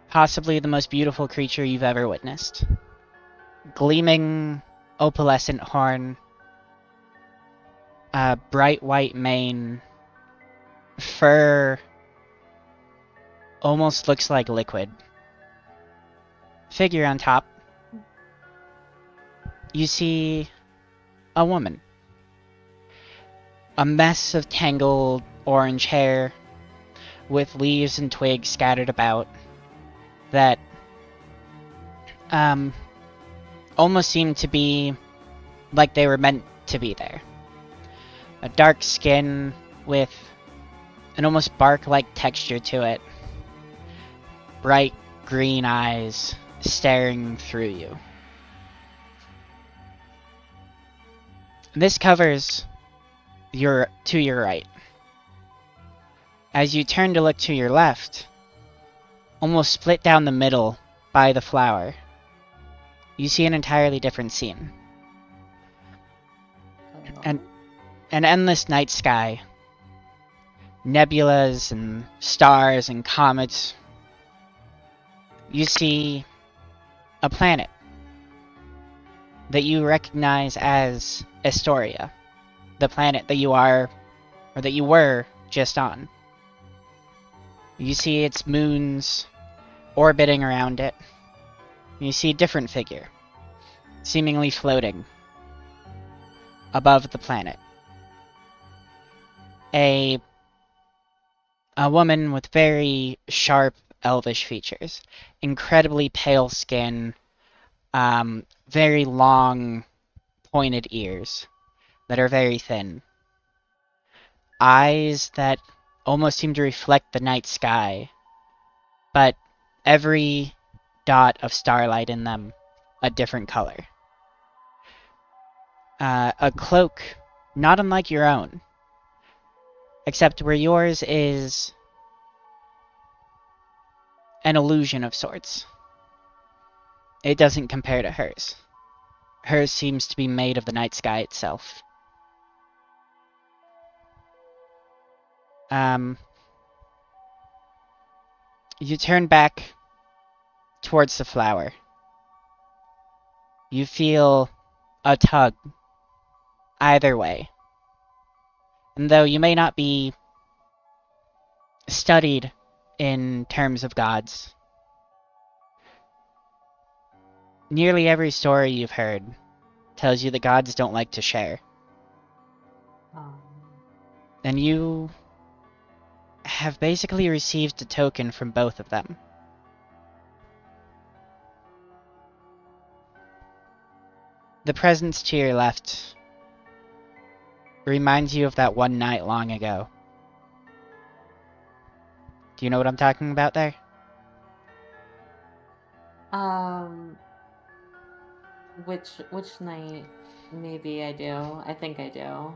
Possibly the most beautiful creature you've ever witnessed. Gleaming opalescent horn, bright white mane, fur almost looks like liquid. Figure on top. You see a woman. A mess of tangled orange hair with leaves and twigs scattered about that almost seem to be like they were meant to be there. A dark skin with an almost bark-like texture to it. Bright green eyes staring through you. This covers to your right. As you turn to look to your left, almost split down the middle by the flower, you see an entirely different scene. An endless night sky. Nebulas and stars and comets you see a planet that you recognize as Astoria, the planet that you are, or that you were just on. You see its moons orbiting around it. You see a different figure, seemingly floating above the planet. A woman with very sharp elvish features, incredibly pale skin, very long pointed ears that are very thin, eyes that almost seem to reflect the night sky, but every dot of starlight in them a different color. A cloak not unlike your own, except where yours is an illusion of sorts. It doesn't compare to hers. Hers seems to be made of the night sky itself. You turn back towards the flower. You feel a tug either way. And though you may not be studied in terms of gods, nearly every story you've heard tells you the gods don't like to share. And you have basically received a token from both of them. The presence to your left reminds you of that one night long ago. Do you know what I'm talking about there? Which night? Maybe I do. I think I do.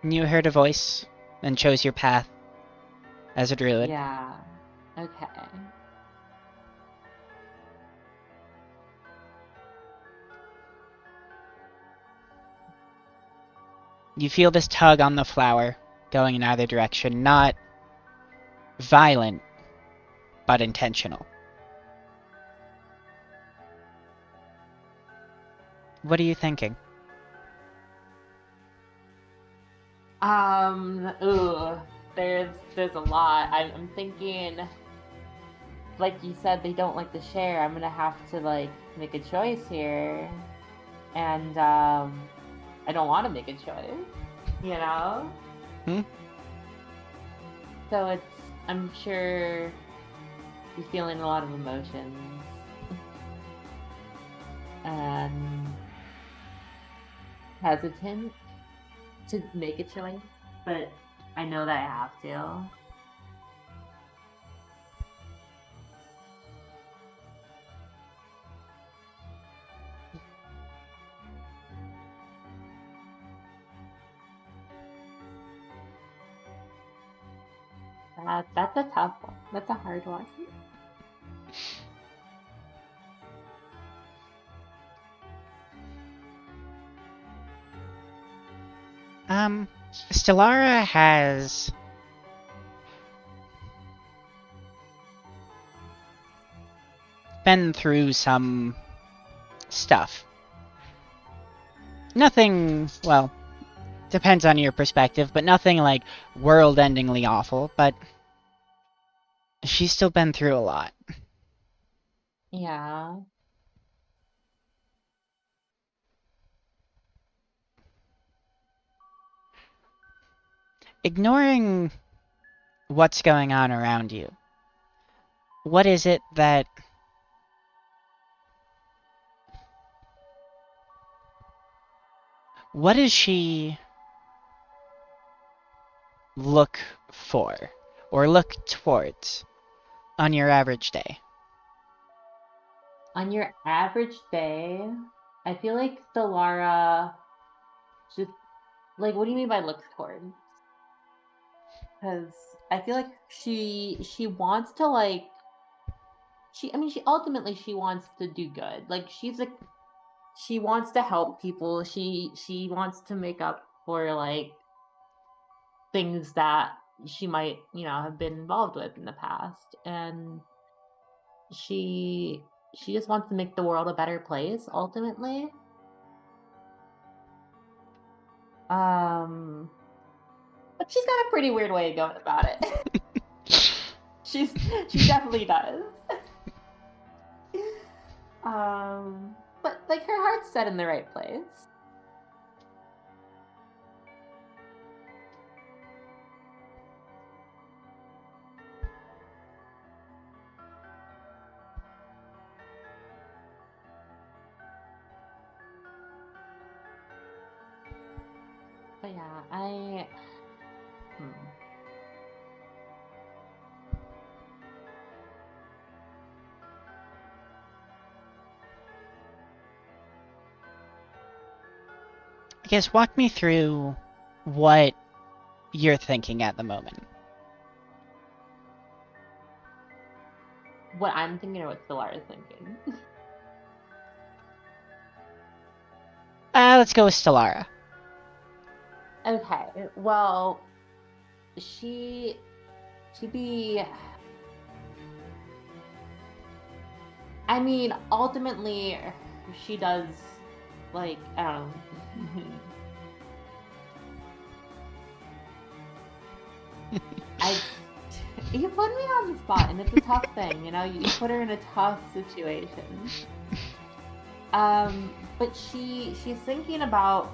You heard a voice and chose your path as a druid. Yeah. Okay. You feel this tug on the flower going in either direction, not violent, but intentional. What are you thinking? Ooh, there's a lot. I'm thinking, like you said, they don't like to share. I'm gonna have to like make a choice here, and I don't want to make a choice, you know. So I'm sure you're feeling a lot of emotions, and hesitant to make a choice, but I know that I have to. That's a tough one. That's a hard one. Stellara has been through some stuff. Nothing, well, depends on your perspective, but nothing like world-endingly awful, but she's still been through a lot. Yeah. Ignoring what's going on around you, what is it that what does she look for or look towards on your average day? On your average day, I feel like Stellara just like, what do you mean by look towards? Because I feel like she wants to like she ultimately she wants to do good. Like she wants to help people. She wants to make up for like things that she might have been involved with in the past, and she just wants to make the world a better place ultimately. Um, but she's got a pretty weird way of going about it. She definitely does. But like her heart's set in the right place. But yeah, I guess walk me through what you're thinking at the moment. what I'm thinking or what Stellara's thinking. Let's go with Stellara. Okay, well, she'd be. I mean, ultimately, she does, like, I don't know. You put me on the spot, and it's a tough thing, you know? You put her in a tough situation. But she's thinking about,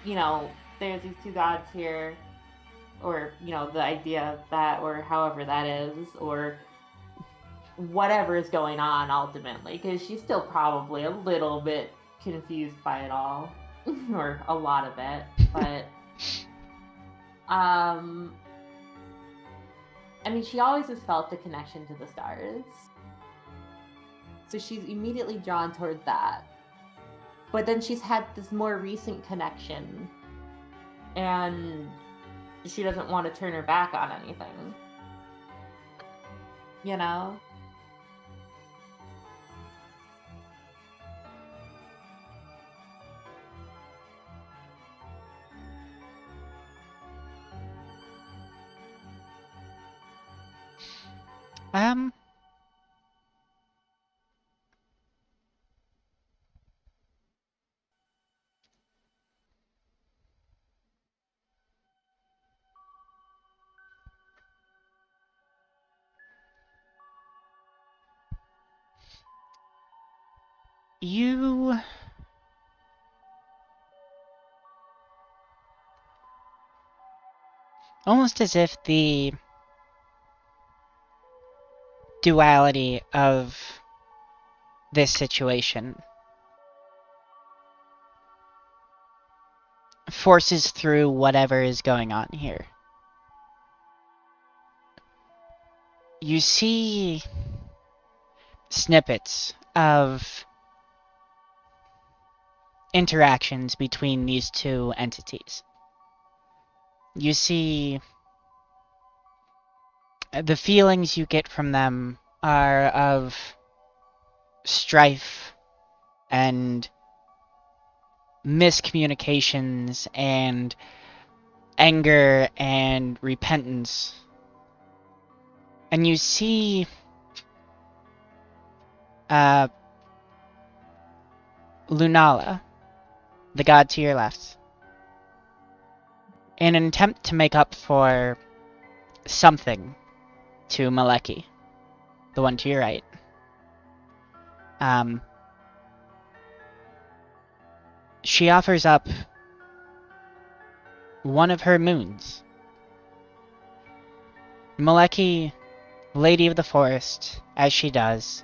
you know, there's these two gods here, or, you know, the idea of that, or however that is, or whatever is going on ultimately, because she's still probably a little bit confused by it all, or a lot of it, but I mean, she always has felt the connection to the stars, so she's immediately drawn toward that. But then she's had this more recent connection, and she doesn't want to turn her back on anything, you know? You... Almost as if the duality of this situation forces through whatever is going on here. You see snippets of interactions between these two entities. You see the feelings you get from them are of strife and miscommunications and anger and repentance. And you see Lunalla, the god to your left, in an attempt to make up for something to Maleki, the one to your right. She offers up one of her moons. Maleki, Lady of the Forest, as she does,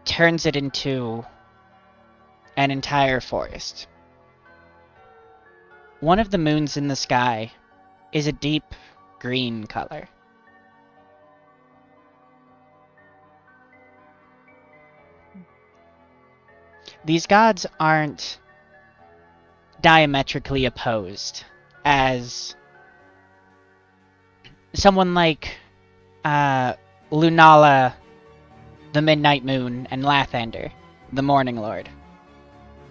turns it into an entire forest. One of the moons in the sky is a deep green color. These gods aren't diametrically opposed, as someone like Lunalla, the Midnight Moon, and Lathander, the Morning Lord,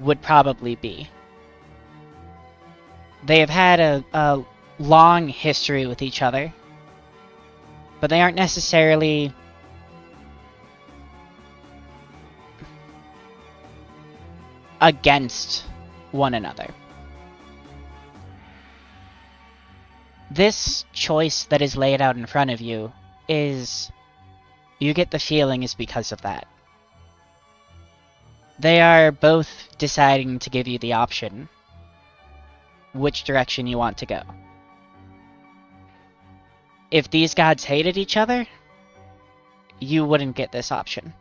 would probably be. They have had a long history with each other, but they aren't necessarily against one another. This choice that is laid out in front of you is, you get the feeling, is because of that. They are both deciding to give you the option which direction you want to go. If these gods hated each other, you wouldn't get this option.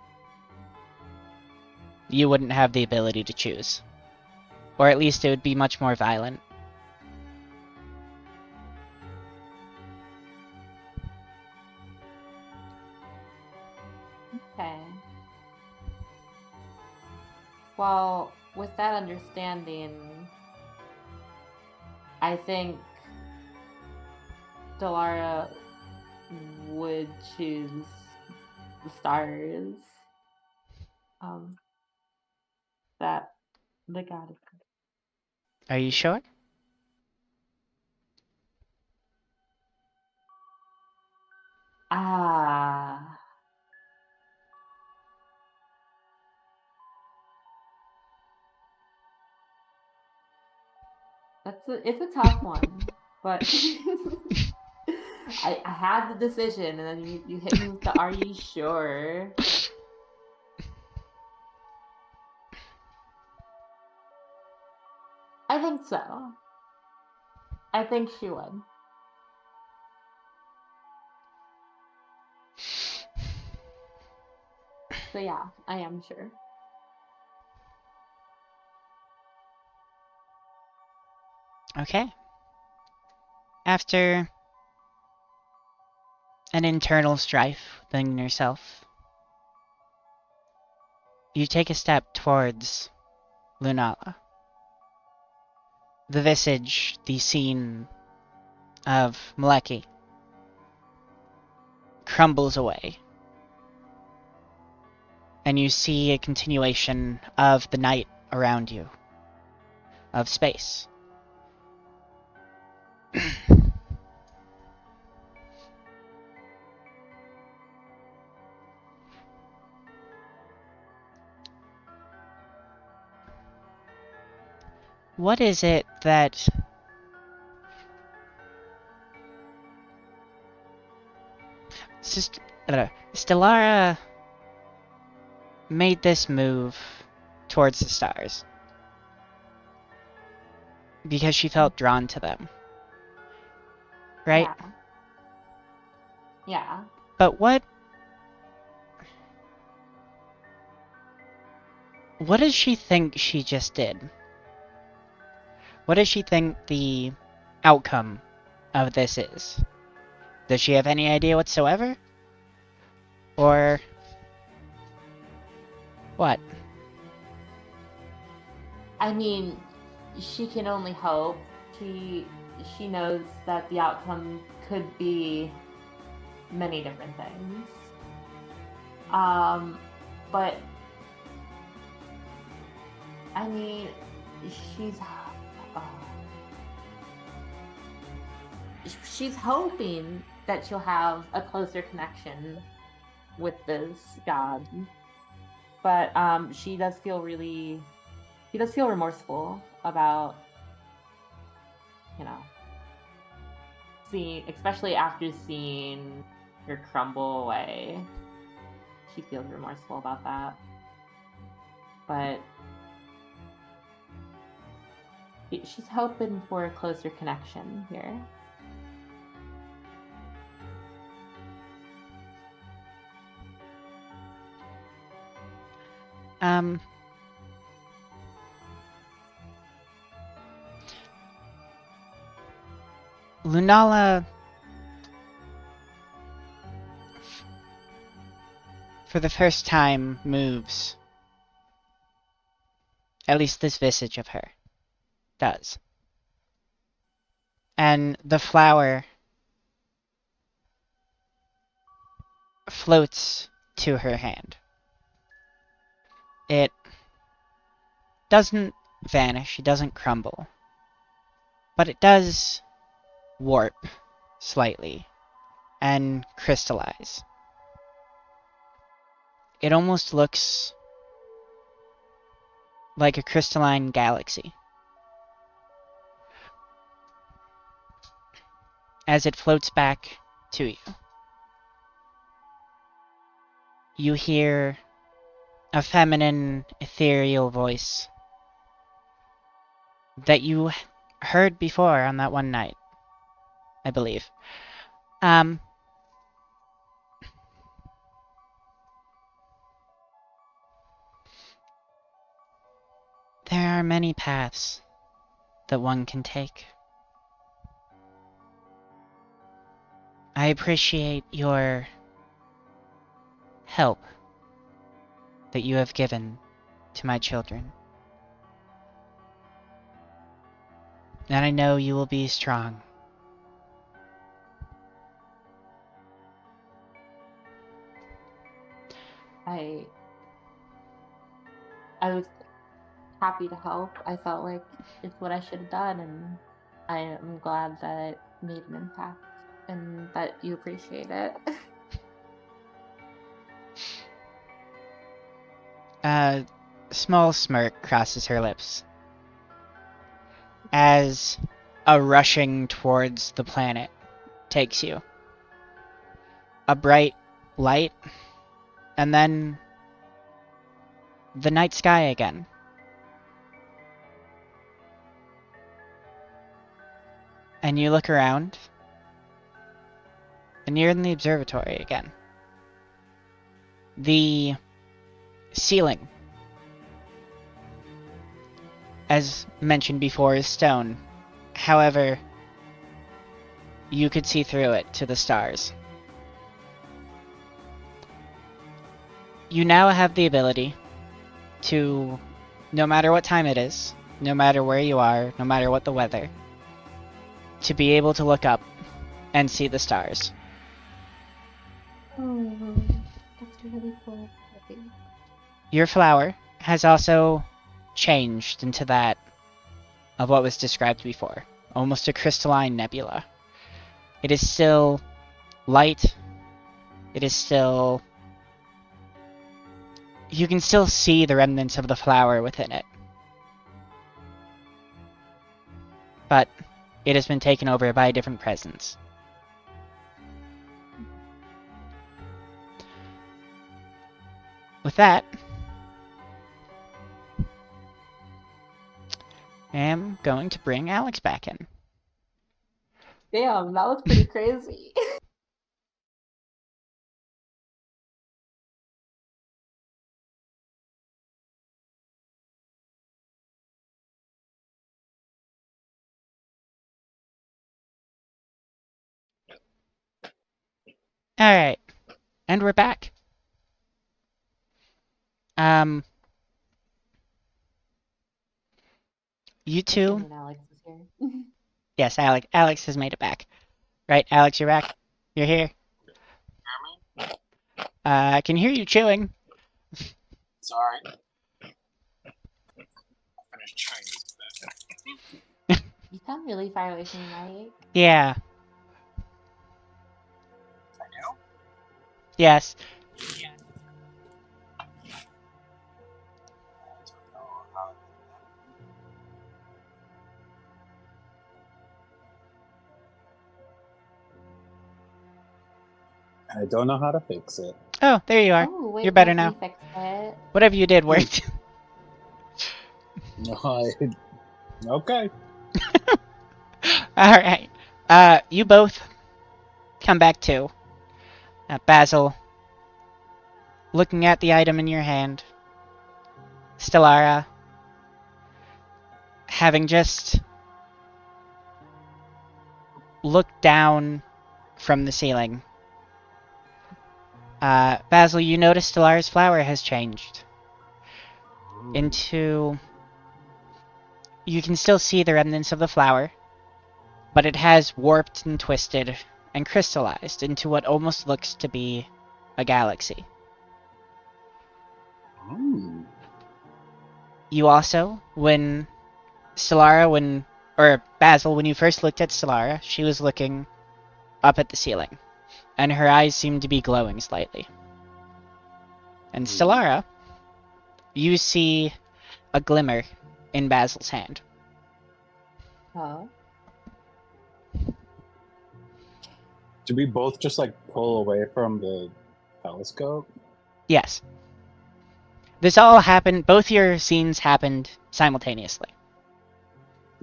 You wouldn't have the ability to choose. Or at least it would be much more violent. Okay. Well, with that understanding, I think Delara would choose the stars. That the god. Are you sure? Ah. It's a tough one, but I had the decision, and then you hit me with the "Are you sure?" I think so. I think she would. So yeah, I am sure. Okay. After an internal strife within yourself, you take a step towards Lunalla. The visage, the scene of Maleki crumbles away, and you see a continuation of the night around you, of space. What is it that Stellara made this move towards the stars? Because she felt drawn to them. Right? Yeah. Yeah. But what does she think she just did? What does she think the outcome of this is? Does she have any idea whatsoever? Or what? I mean, she can only hope. She knows that the outcome could be many different things. But I mean, she's hoping that she'll have a closer connection with this god. But she does feel remorseful about, especially after seeing her crumble away. She feels remorseful about that. But she's hoping for a closer connection here. Lunalla, for the first time, moves. At least this visage of her does. And the flower floats to her hand. It doesn't vanish, it doesn't crumble, but it does warp slightly and crystallize. It almost looks like a crystalline galaxy. As it floats back to you, you hear a feminine, ethereal voice that you heard before on that one night, I believe. There are many paths that one can take. I appreciate your help that you have given to my children. And I know you will be strong. I was happy to help. I felt like it's what I should have done, and I am glad that it made an impact and that you appreciate it. A small smirk crosses her lips as a rushing towards the planet takes you. A bright light, and then the night sky again. And you look around, and you're in the observatory again. The ceiling, as mentioned before, is stone. However, you could see through it to the stars. You now have the ability to, no matter what time it is, no matter where you are, no matter what the weather, to be able to look up and see the stars. Oh, that's really cool. Your flower has also changed into that of what was described before, almost a crystalline nebula. It is still light. It is still... You can still see the remnants of the flower within it. But it has been taken over by a different presence. With that, I am going to bring Alex back in. Damn, that was pretty crazy. Alright, and we're back. You two... Assuming Alex is here. Yes, Alex has made it back. Right, Alex, you're back. You're here. I can hear you chewing. Sorry. I finished chewing this bit. You sound really far away from your mic. Yeah. I know. Yes. I don't know how to fix it. Oh, there you are. Oh, wait, You're better let now. me fix it. Whatever you did worked. Okay. Alright. You both come back to. Basil, looking at the item in your hand. Stellara, having just looked down from the ceiling. Basil, you notice Stellara's flower has changed into... You can still see the remnants of the flower, but it has warped and twisted and crystallized into what almost looks to be a galaxy. Ooh. You also, when Basil, when you first looked at Stellara, she was looking up at the ceiling, and her eyes seemed to be glowing slightly. And Stellara, you see a glimmer in Basil's hand. Oh. Do we both just like pull away from the telescope? Yes. This all happened, both your scenes happened simultaneously.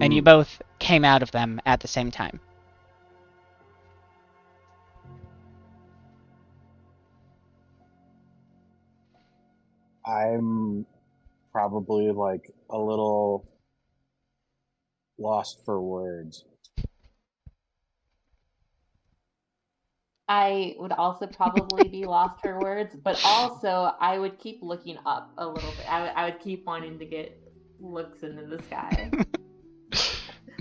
And you both came out of them at the same time. I'm probably like a little lost for words. I would also probably be lost for words, but also I would keep looking up a little bit. I would keep wanting to get looks into the sky.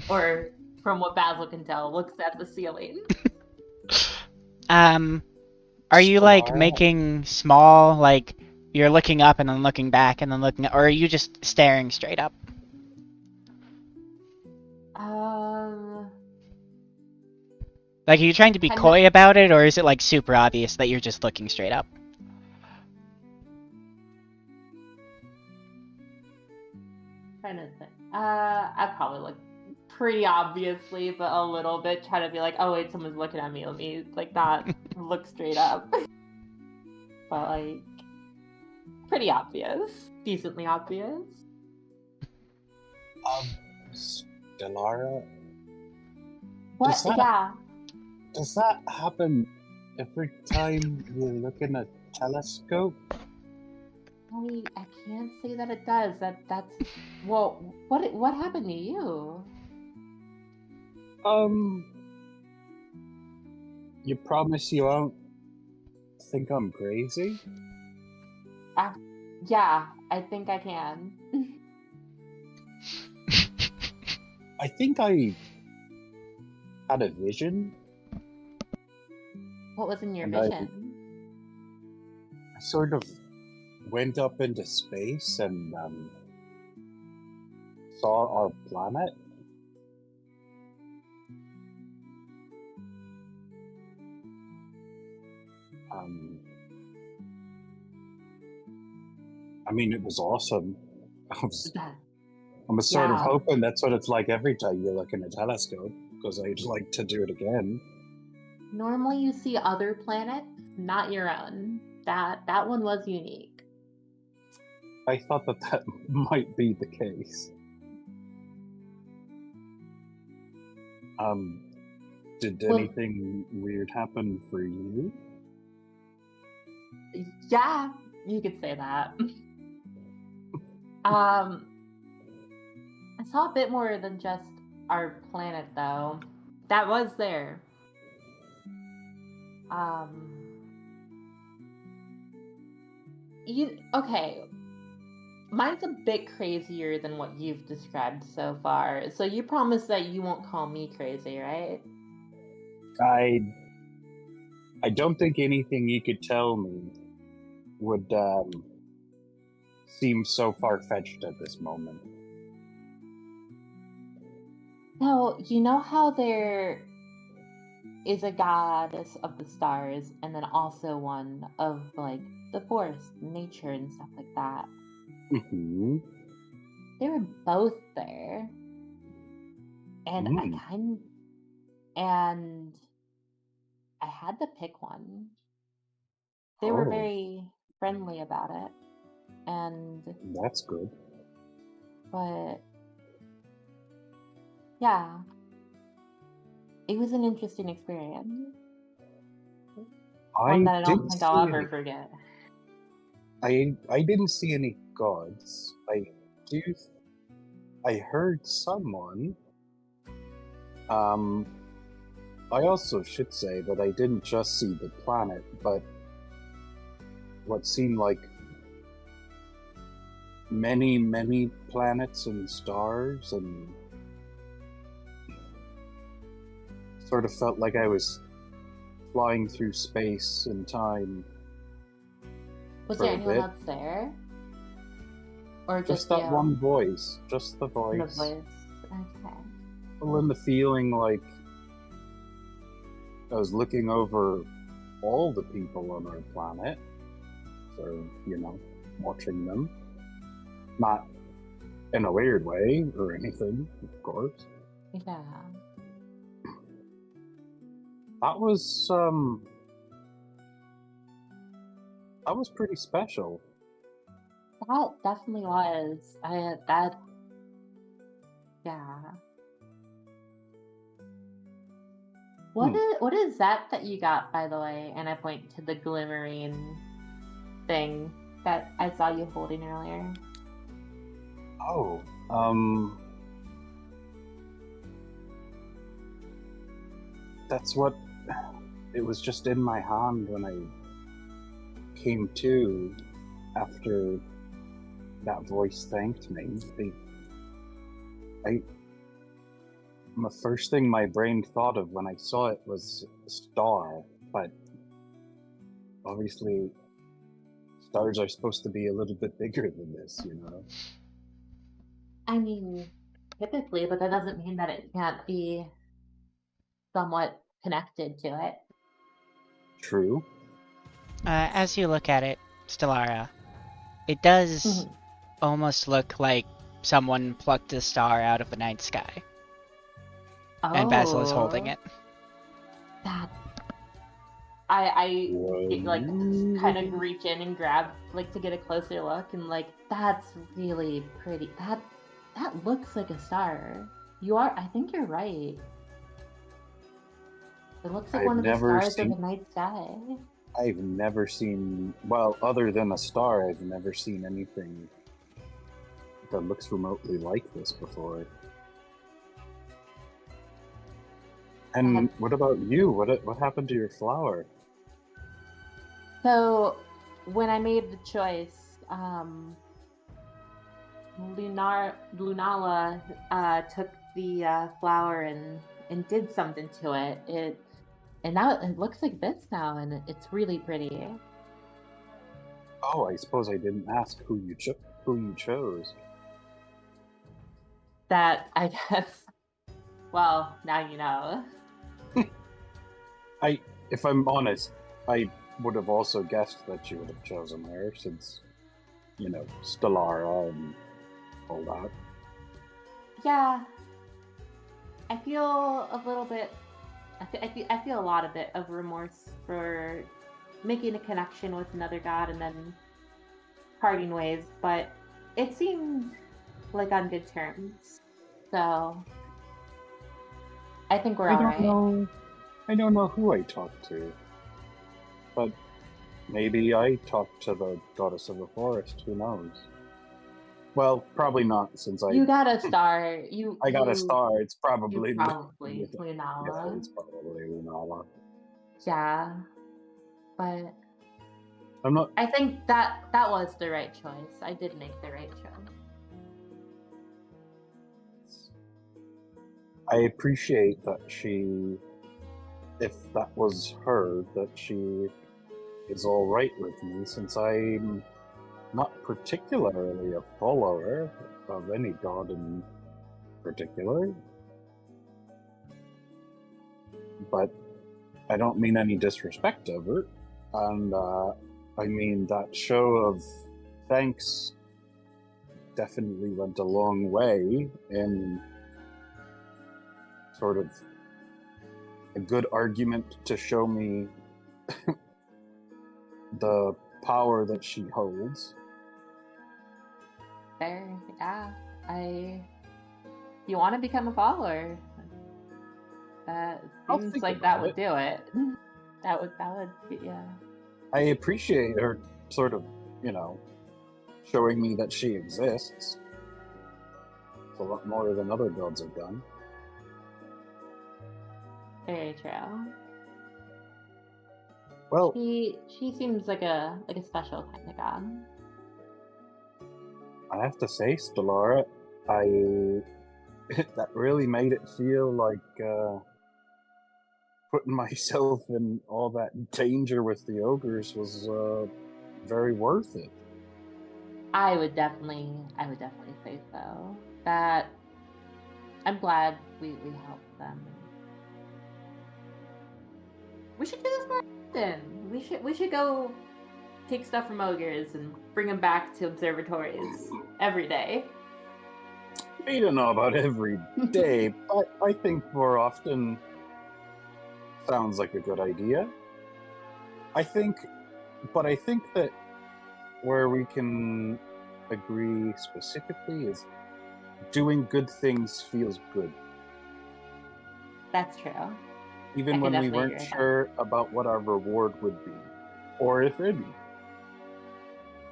Or, from what Basil can tell, looks at the ceiling. Are you like Tomorrow? making small, like you're looking up and then looking back and then looking, or are you just staring straight up? Like, are you trying to be Kinda- coy about it, or is it like super obvious that you're just looking straight up? Trying to think. I probably look pretty obviously, but a little bit try to be like, oh wait, someone's looking at me. Let me like not look straight up. But like, pretty obvious, decently obvious. Stellara, What? Does that- Yeah. does that happen every time you look in a telescope? I can't say that it does. That's well. What happened to you? You promise you won't think I'm crazy? Yeah, I think I can. I think I had a vision. What was in your And vision? I sort of went up into space and saw our planet. I mean, it was awesome. I was sort of Yeah. hoping that's what it's like every time you look in a telescope, because I'd like to do it again. Normally you see other planets, not your own. That one was unique. I thought that might be the case. Did Well- anything weird happen for you? Yeah, you could say that. I saw a bit more than just our planet though. That was there. Okay. Mine's a bit crazier than what you've described so far. So you promise that you won't call me crazy, right? I don't think anything you could tell me would seem so far-fetched at this moment. No, you know how there is a goddess of the stars and then also one of like the forest, nature and stuff like that. Mm-hmm. They were both there. And I had to pick one. They were Oh. very friendly about it. And That's good. but yeah. It was an interesting experience. One that I don't think I'll ever forget. I didn't see any gods. I heard someone. I also should say that I didn't just see the planet, but what seemed like many, many planets and stars, and sort of felt like I was flying through space and time. Was for there a anyone bit. else there? Or Just that you? one voice. Just the The voice. voice. Okay. Well, and the feeling like I was looking over all the people on our planet, sort of, watching them. Not in a weird way or anything, of course. Yeah. That was pretty special. That definitely was. Yeah. Hmm. What is that you got, by the way? And I point to the glimmering thing that I saw you holding earlier. Oh, that's what it was just in my hand when I came to after that voice thanked me. The first thing my brain thought of when I saw it was a star, but obviously stars are supposed to be a little bit bigger than this, you know? I mean, typically, but that doesn't mean that it can't be somewhat connected to it. True. As you look at it, Stellara, it does Mhm. almost look like someone plucked a star out of the night sky. And Basil is holding Oh, it. that I like kind of Well, reach in and grab like to get a closer look and like that's really pretty. That looks like a star. I think you're right. It looks like I've one of the never stars of seen the night sky. I've never seen, well, other than a star, I've never seen anything that looks remotely like this before. And what about you? What happened to your flower? So when I made the choice, Lunalla took the flower and did something to it. And now it looks like this now, and it's really pretty. Oh, I suppose I didn't ask who you chose. That I guess. Well, now you know. If I'm honest, I would have also guessed that you would have chosen her, since Stellara and all that. Yeah, I feel a little bit. I feel a lot of bit of remorse for making a connection with another god and then parting ways, but it seemed like on good terms. So I think we're I all don't right. know. I don't know who I talked to, but maybe I talked to the goddess of the forest. Who knows? Well, probably not, since You got a star. You I got a you star. It's you probably probably yeah, Lunala. it's probably Lunala. Yeah, but I'm not. I think that was the right choice. I did make the right choice. I appreciate that she, if that was her, that she is all right with me, since I'm not particularly a follower of any god in particular. But I don't mean any disrespect of her, and I mean that show of thanks definitely went a long way in sort of a good argument to show me the power that she holds. There, yeah. You want to become a follower? That I'll seems think like that about would it. do it. That would yeah. I appreciate her sort of, showing me that she exists. It's a lot more than other gods have done. Very true. Well, She seems like a special kind of god. I have to say, Stellara, I that really made it feel like putting myself in all that danger with the ogres was very worth it. I would definitely say so. That I'm glad we helped them. We should do this more often. We should go take stuff from ogres and bring them back to observatories every day. I don't know about every day, but I think more often sounds like a good idea. I think that where we can agree specifically is doing good things feels good. That's true. Even I can when we definitely weren't agree with that. sure about what our reward would be, or if it'd be.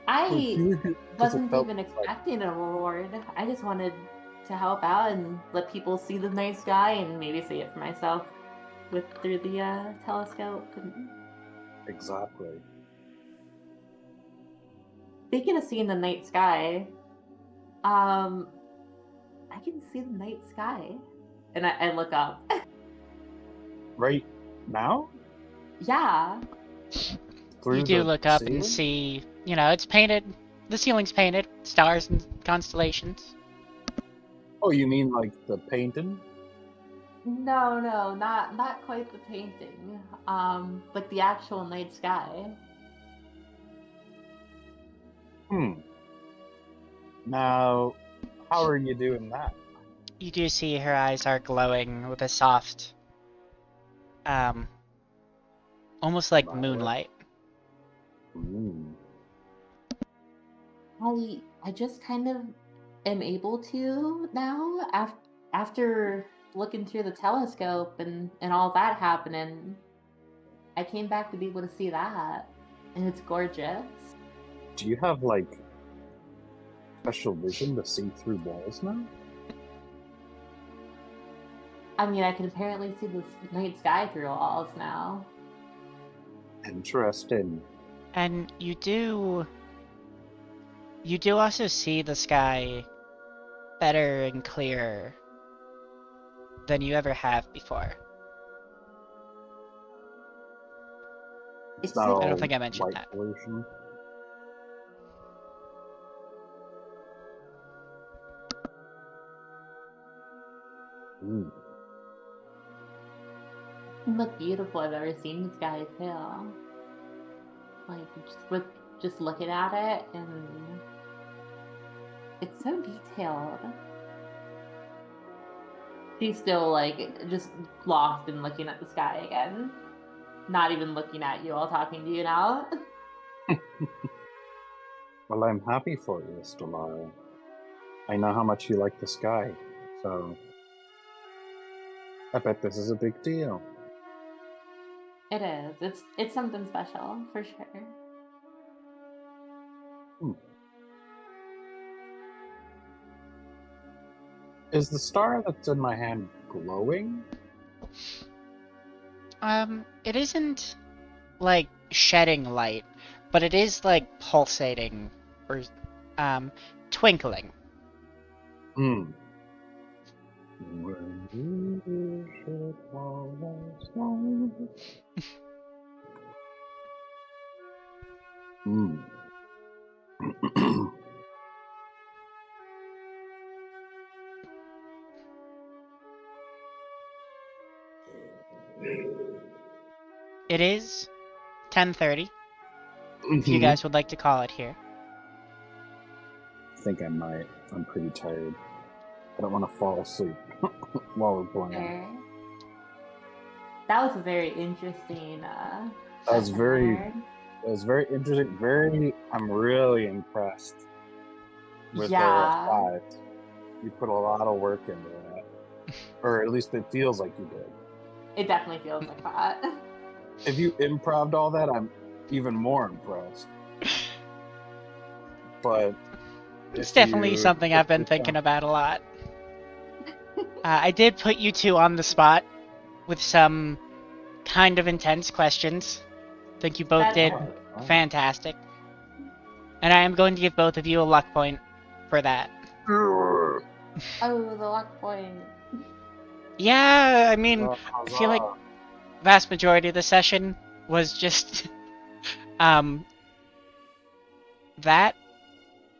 I Because it wasn't felt even like, expecting a reward. I just wanted to help out and let people see the night sky and maybe see it for myself through the telescope. And exactly. speaking of seeing the night sky, I can see the night sky, and I look up. Right now? Yeah, You Through do the look up and ceiling? see, you know, it's painted. The ceiling's painted, stars and constellations. Oh, you mean like the painting? no, not quite the painting, but the actual night sky. Now, how are you doing that? You do see her eyes are glowing with a soft, almost like Violet? moonlight. I just kind of am able to now after looking through the telescope and all that happening. I came back to be able to see that, and it's gorgeous. Do you have like special vision to see through walls now? I mean, I can apparently see the night sky through walls now. Interesting. And you do also see the sky better and clearer than you ever have before. It's not like- all I don't think I mentioned light that. pollution. The most beautiful I've ever seen the sky too. Like just looking at it, and it's so detailed. She's still like just lost in looking at the sky again. Not even looking at you while talking to you now. Well, I'm happy for you, Lunalla. I know how much you like the sky, so I bet this is a big deal. It is. It's something special for sure. Is the star that's in my hand glowing? It isn't like shedding light, but it is like pulsating or twinkling. When you should always know. It is 10:30. If you guys would like to call it here. I think I might. I'm pretty tired. I don't want to fall asleep while we're playing. Sure. That was a very interesting. That was very interesting. I'm really impressed with the five. You put a lot of work into that, or at least it feels like you did. It definitely feels like that. If you improv'd all that, I'm even more impressed. But it's definitely something I've been thinking about a lot. I did put you two on the spot with some kind of intense questions. I think you both did fantastic. And I am going to give both of you a luck point for that. Oh, the luck point. Yeah, I mean, I feel like vast majority of the session was just that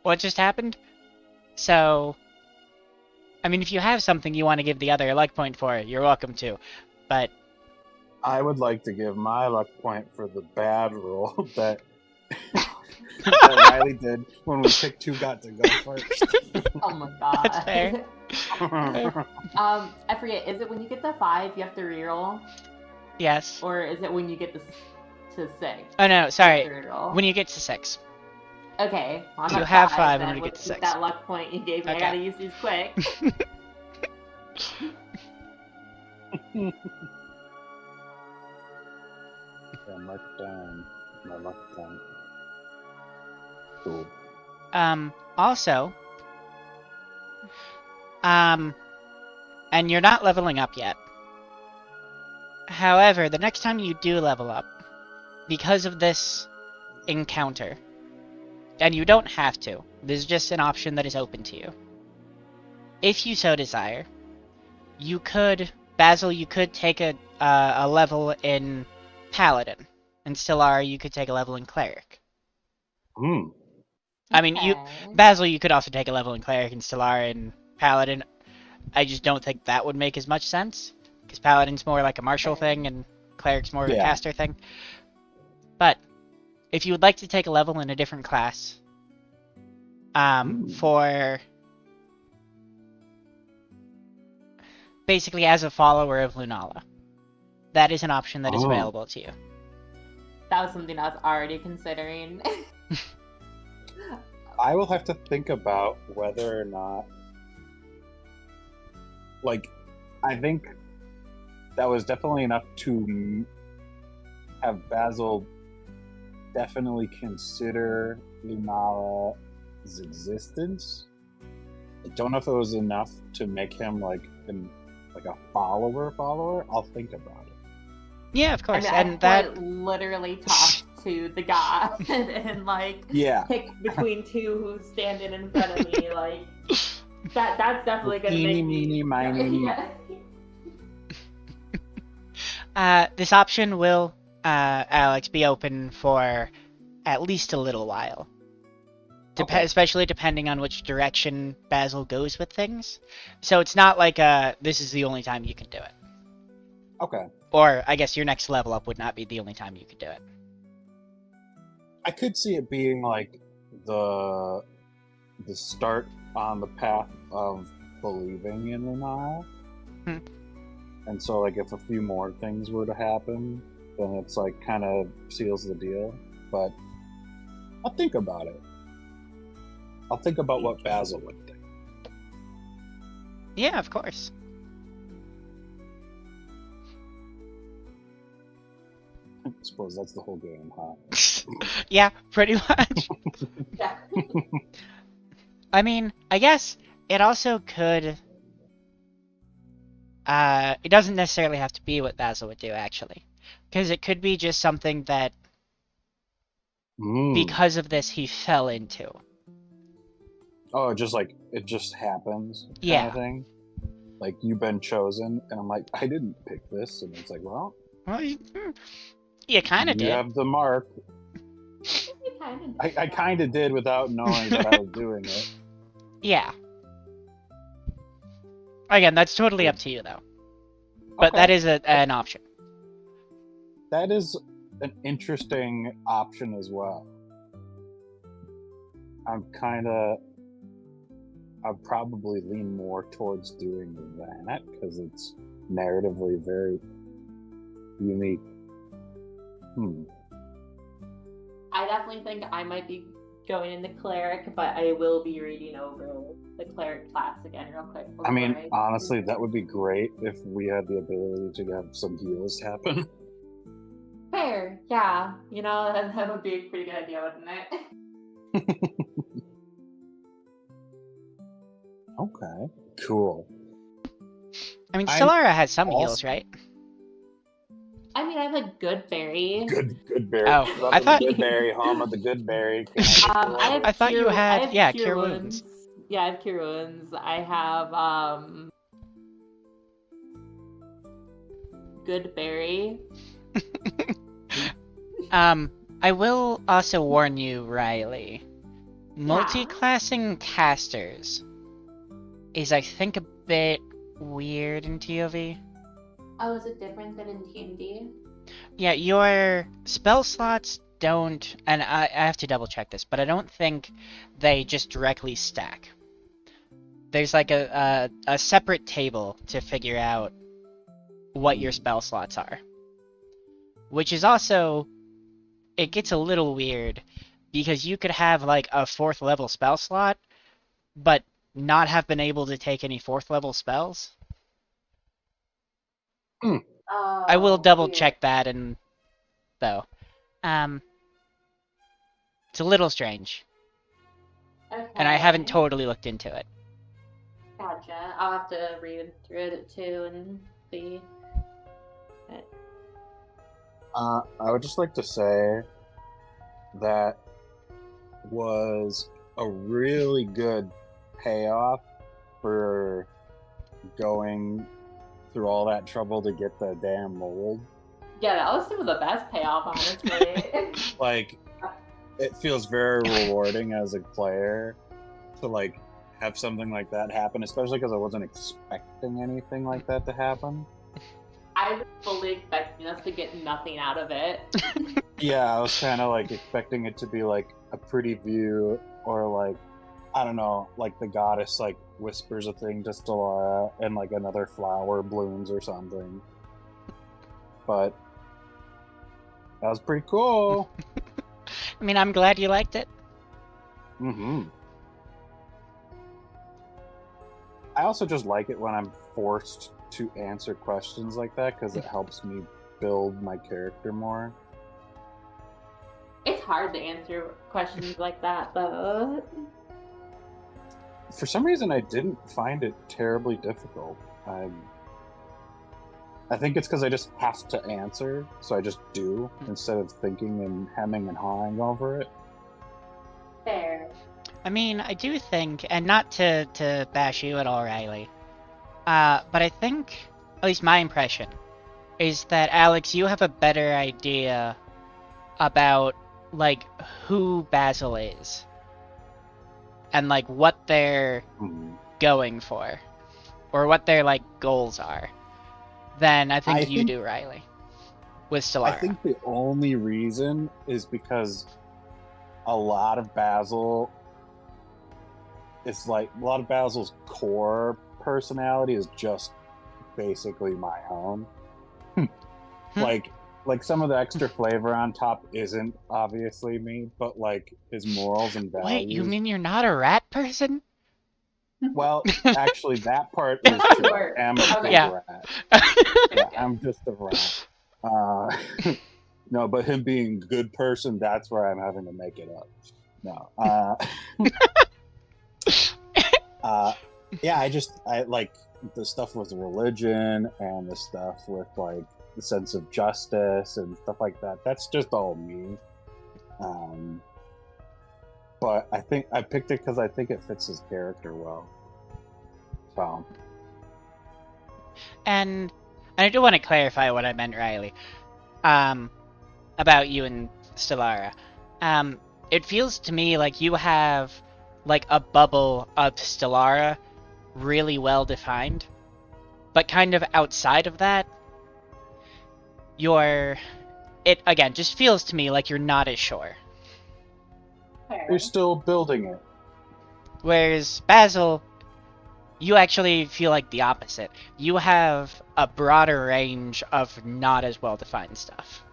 what just happened. So I mean, if you have something you want to give the other a luck point for, you're welcome to. But I would like to give my luck point for the bad roll that that Riley did when we picked who got to go first. Oh my god. That's fair. I forget. Is it when you get to 5 you have to reroll, Yes. or is it when you get to 6? Oh no, sorry. You have to reroll? When you get to 6. Okay. Well, I'm You at have 5 5 then when you get with to 6. that luck point you gave me. Okay. I gotta use these quick. Yeah, mark down. My luck down. Cool. Also, and you're not leveling up yet. However, the next time you do level up, because of this encounter, and you don't have to, this is just an option that is open to you. If you so desire, you could, Basil, you could take a level in Paladin, and Stellar, you could take a level in Cleric. Hmm. I mean, Basil, you could also take a level in Cleric and Stellar and Paladin. I just don't think that would make as much sense, because Paladin's more like a martial thing, and Cleric's more of a caster thing. But, if you would like to take a level in a different class, for... basically as a follower of Lunalla, that is an option that is available to you. That was something I was already considering. I will have to think about whether or not, like, I think that was definitely enough to have Basil definitely consider Lunalla's existence. I don't know if it was enough to make him like a follower. I'll think about it. Yeah, of course. I mean, and that literally talked to the god and like pick between two who's standing in front of me. Like that's definitely gonna make me. This option will, Alex, be open for at least a little while. Especially depending on which direction Basil goes with things. So it's not like this is the only time you can do it. Okay. Or I guess your next level up would not be the only time you could do it. I could see it being like the start on the path of believing in Lunalla. And so like if a few more things were to happen, then it's like kind of seals the deal. But I'll think about it. I'll think about what Basil would think. Yeah, of course. I suppose that's the whole game, huh? Yeah, pretty much. Yeah. I mean, I guess it also could... it doesn't necessarily have to be what Basil would do, actually. Because it could be just something that, because of this, he fell into. Oh, just like, it just happens kind of thing? Like, you've been chosen, and I'm like, I didn't pick this, and it's like, well you kind of did. You have the mark. I kind of did without knowing that I was doing it. Yeah. Again, that's totally up to you, though. But that is an option. That is an interesting option as well. I'd probably lean more towards doing that because it's narratively very unique. I definitely think I might be going into cleric, but I will be reading over the cleric class again real quick. I mean, honestly, that would be great if we had the ability to have some heals happen. Fair, yeah. You know, that would be a pretty good idea, wouldn't it? Okay, cool. I mean, Stellara has some heals, right? I mean, I have a good berry. Good berry. Oh, I thought good berry. Home of the good berry. I thought you had cure wounds. Yeah, I have cure wounds. I have good berry. I will also warn you, Riley. Multi-classing casters is, I think, a bit weird in TOV. Oh, is it different than in D&D? Yeah, your spell slots don't, and I have to double check this, but I don't think they just directly stack. There's like a separate table to figure out what your spell slots are. Which is also, it gets a little weird, because you could have like a 4th level spell slot, but not have been able to take any 4th level spells. I will double check that though. It's a little strange. Okay. And I haven't totally looked into it. Gotcha. I'll have to read through it too and see. I would just like to say that was a really good payoff for going through all that trouble to get the damn mold. Yeah, that was some of the best payoff, honestly. Like, it feels very rewarding as a player to like have something like that happen, especially because I wasn't expecting anything like that to happen. I was fully expecting us to get nothing out of it. Yeah, I was kind of like expecting it to be like a pretty view, or like, I don't know, like the goddess like whispers a thing to Stellara and like another flower blooms or something. But that was pretty cool. I mean, I'm glad you liked it. Mm-hmm. I also just like it when I'm forced to answer questions like that, because it helps me build my character more. It's hard to answer questions like that, though. For some reason, I didn't find it terribly difficult. I think it's because I just have to answer, so I just do, instead of thinking and hemming and hawing over it. Fair. I mean, I do think, and not to bash you at all, Riley, but I think, at least my impression, is that, Alex, you have a better idea about, like, who Basil is. And, like, what they're going for. Or what their, like, goals are. Than I think you do, Riley. With Stellara. I think the only reason is because a lot of Basil's core personality is just basically my own. Like some of the extra flavor on top isn't obviously me, but like his morals and values. Wait, you mean you're not a rat person? Well, actually, that part is true. I am a big rat. Yeah, I'm just a rat. No, but him being a good person, that's where I'm having to make it up. No. Yeah, I like the stuff with religion and the stuff with like the sense of justice and stuff like that. That's just all me. But I think I picked it because I think it fits his character well. So. And I do want to clarify what I meant, Riley. About you and Stellara. It feels to me like you have like a bubble of Stellara really well defined. But kind of outside of that, it again just feels to me like you're not as sure. You're still building it. Whereas Basil, you actually feel like the opposite. You have a broader range of not as well defined stuff.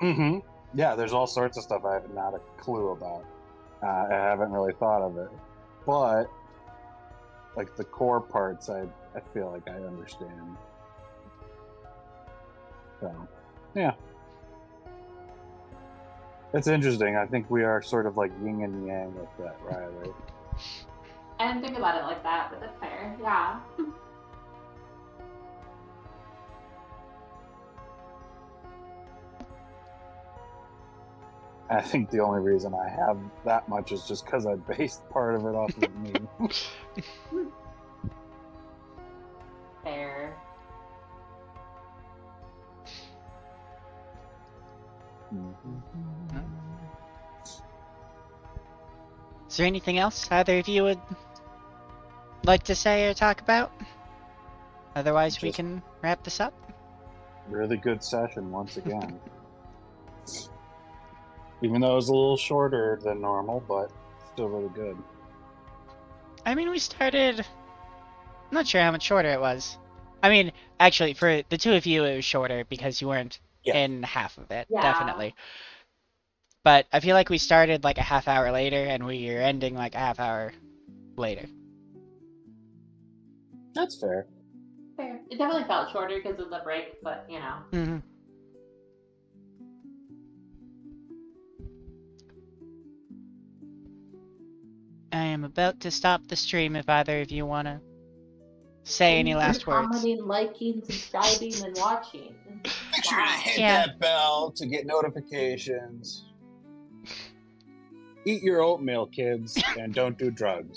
Mm-hmm. Yeah, there's all sorts of stuff I have not a clue about. I haven't really thought of it. But like the core parts I feel like I understand. So yeah. It's interesting. I think we are sort of like yin and yang with that, Riley. I didn't think about it like that, but that's fair. Yeah. I think the only reason I have that much is just because I based part of it off of me. Fair. Is there anything else either of you would like to say or talk about? Otherwise, we can wrap this up. Really good session once again. Even though it was a little shorter than normal, but still really good. I mean, we started... I'm not sure how much shorter it was. I mean, actually, for the two of you, it was shorter because you weren't Yeah. in half of it, Yeah. definitely. But I feel like we started like a half hour later, and we are ending like a half hour later. That's fair. Fair. It definitely felt shorter because of the break, but you know. Mm-hmm. I am about to stop the stream if either of you want to say any last words. Commenting, liking, subscribing, and watching. Make sure to hit Yeah. that bell to get notifications. Eat your oatmeal, kids, and don't do drugs.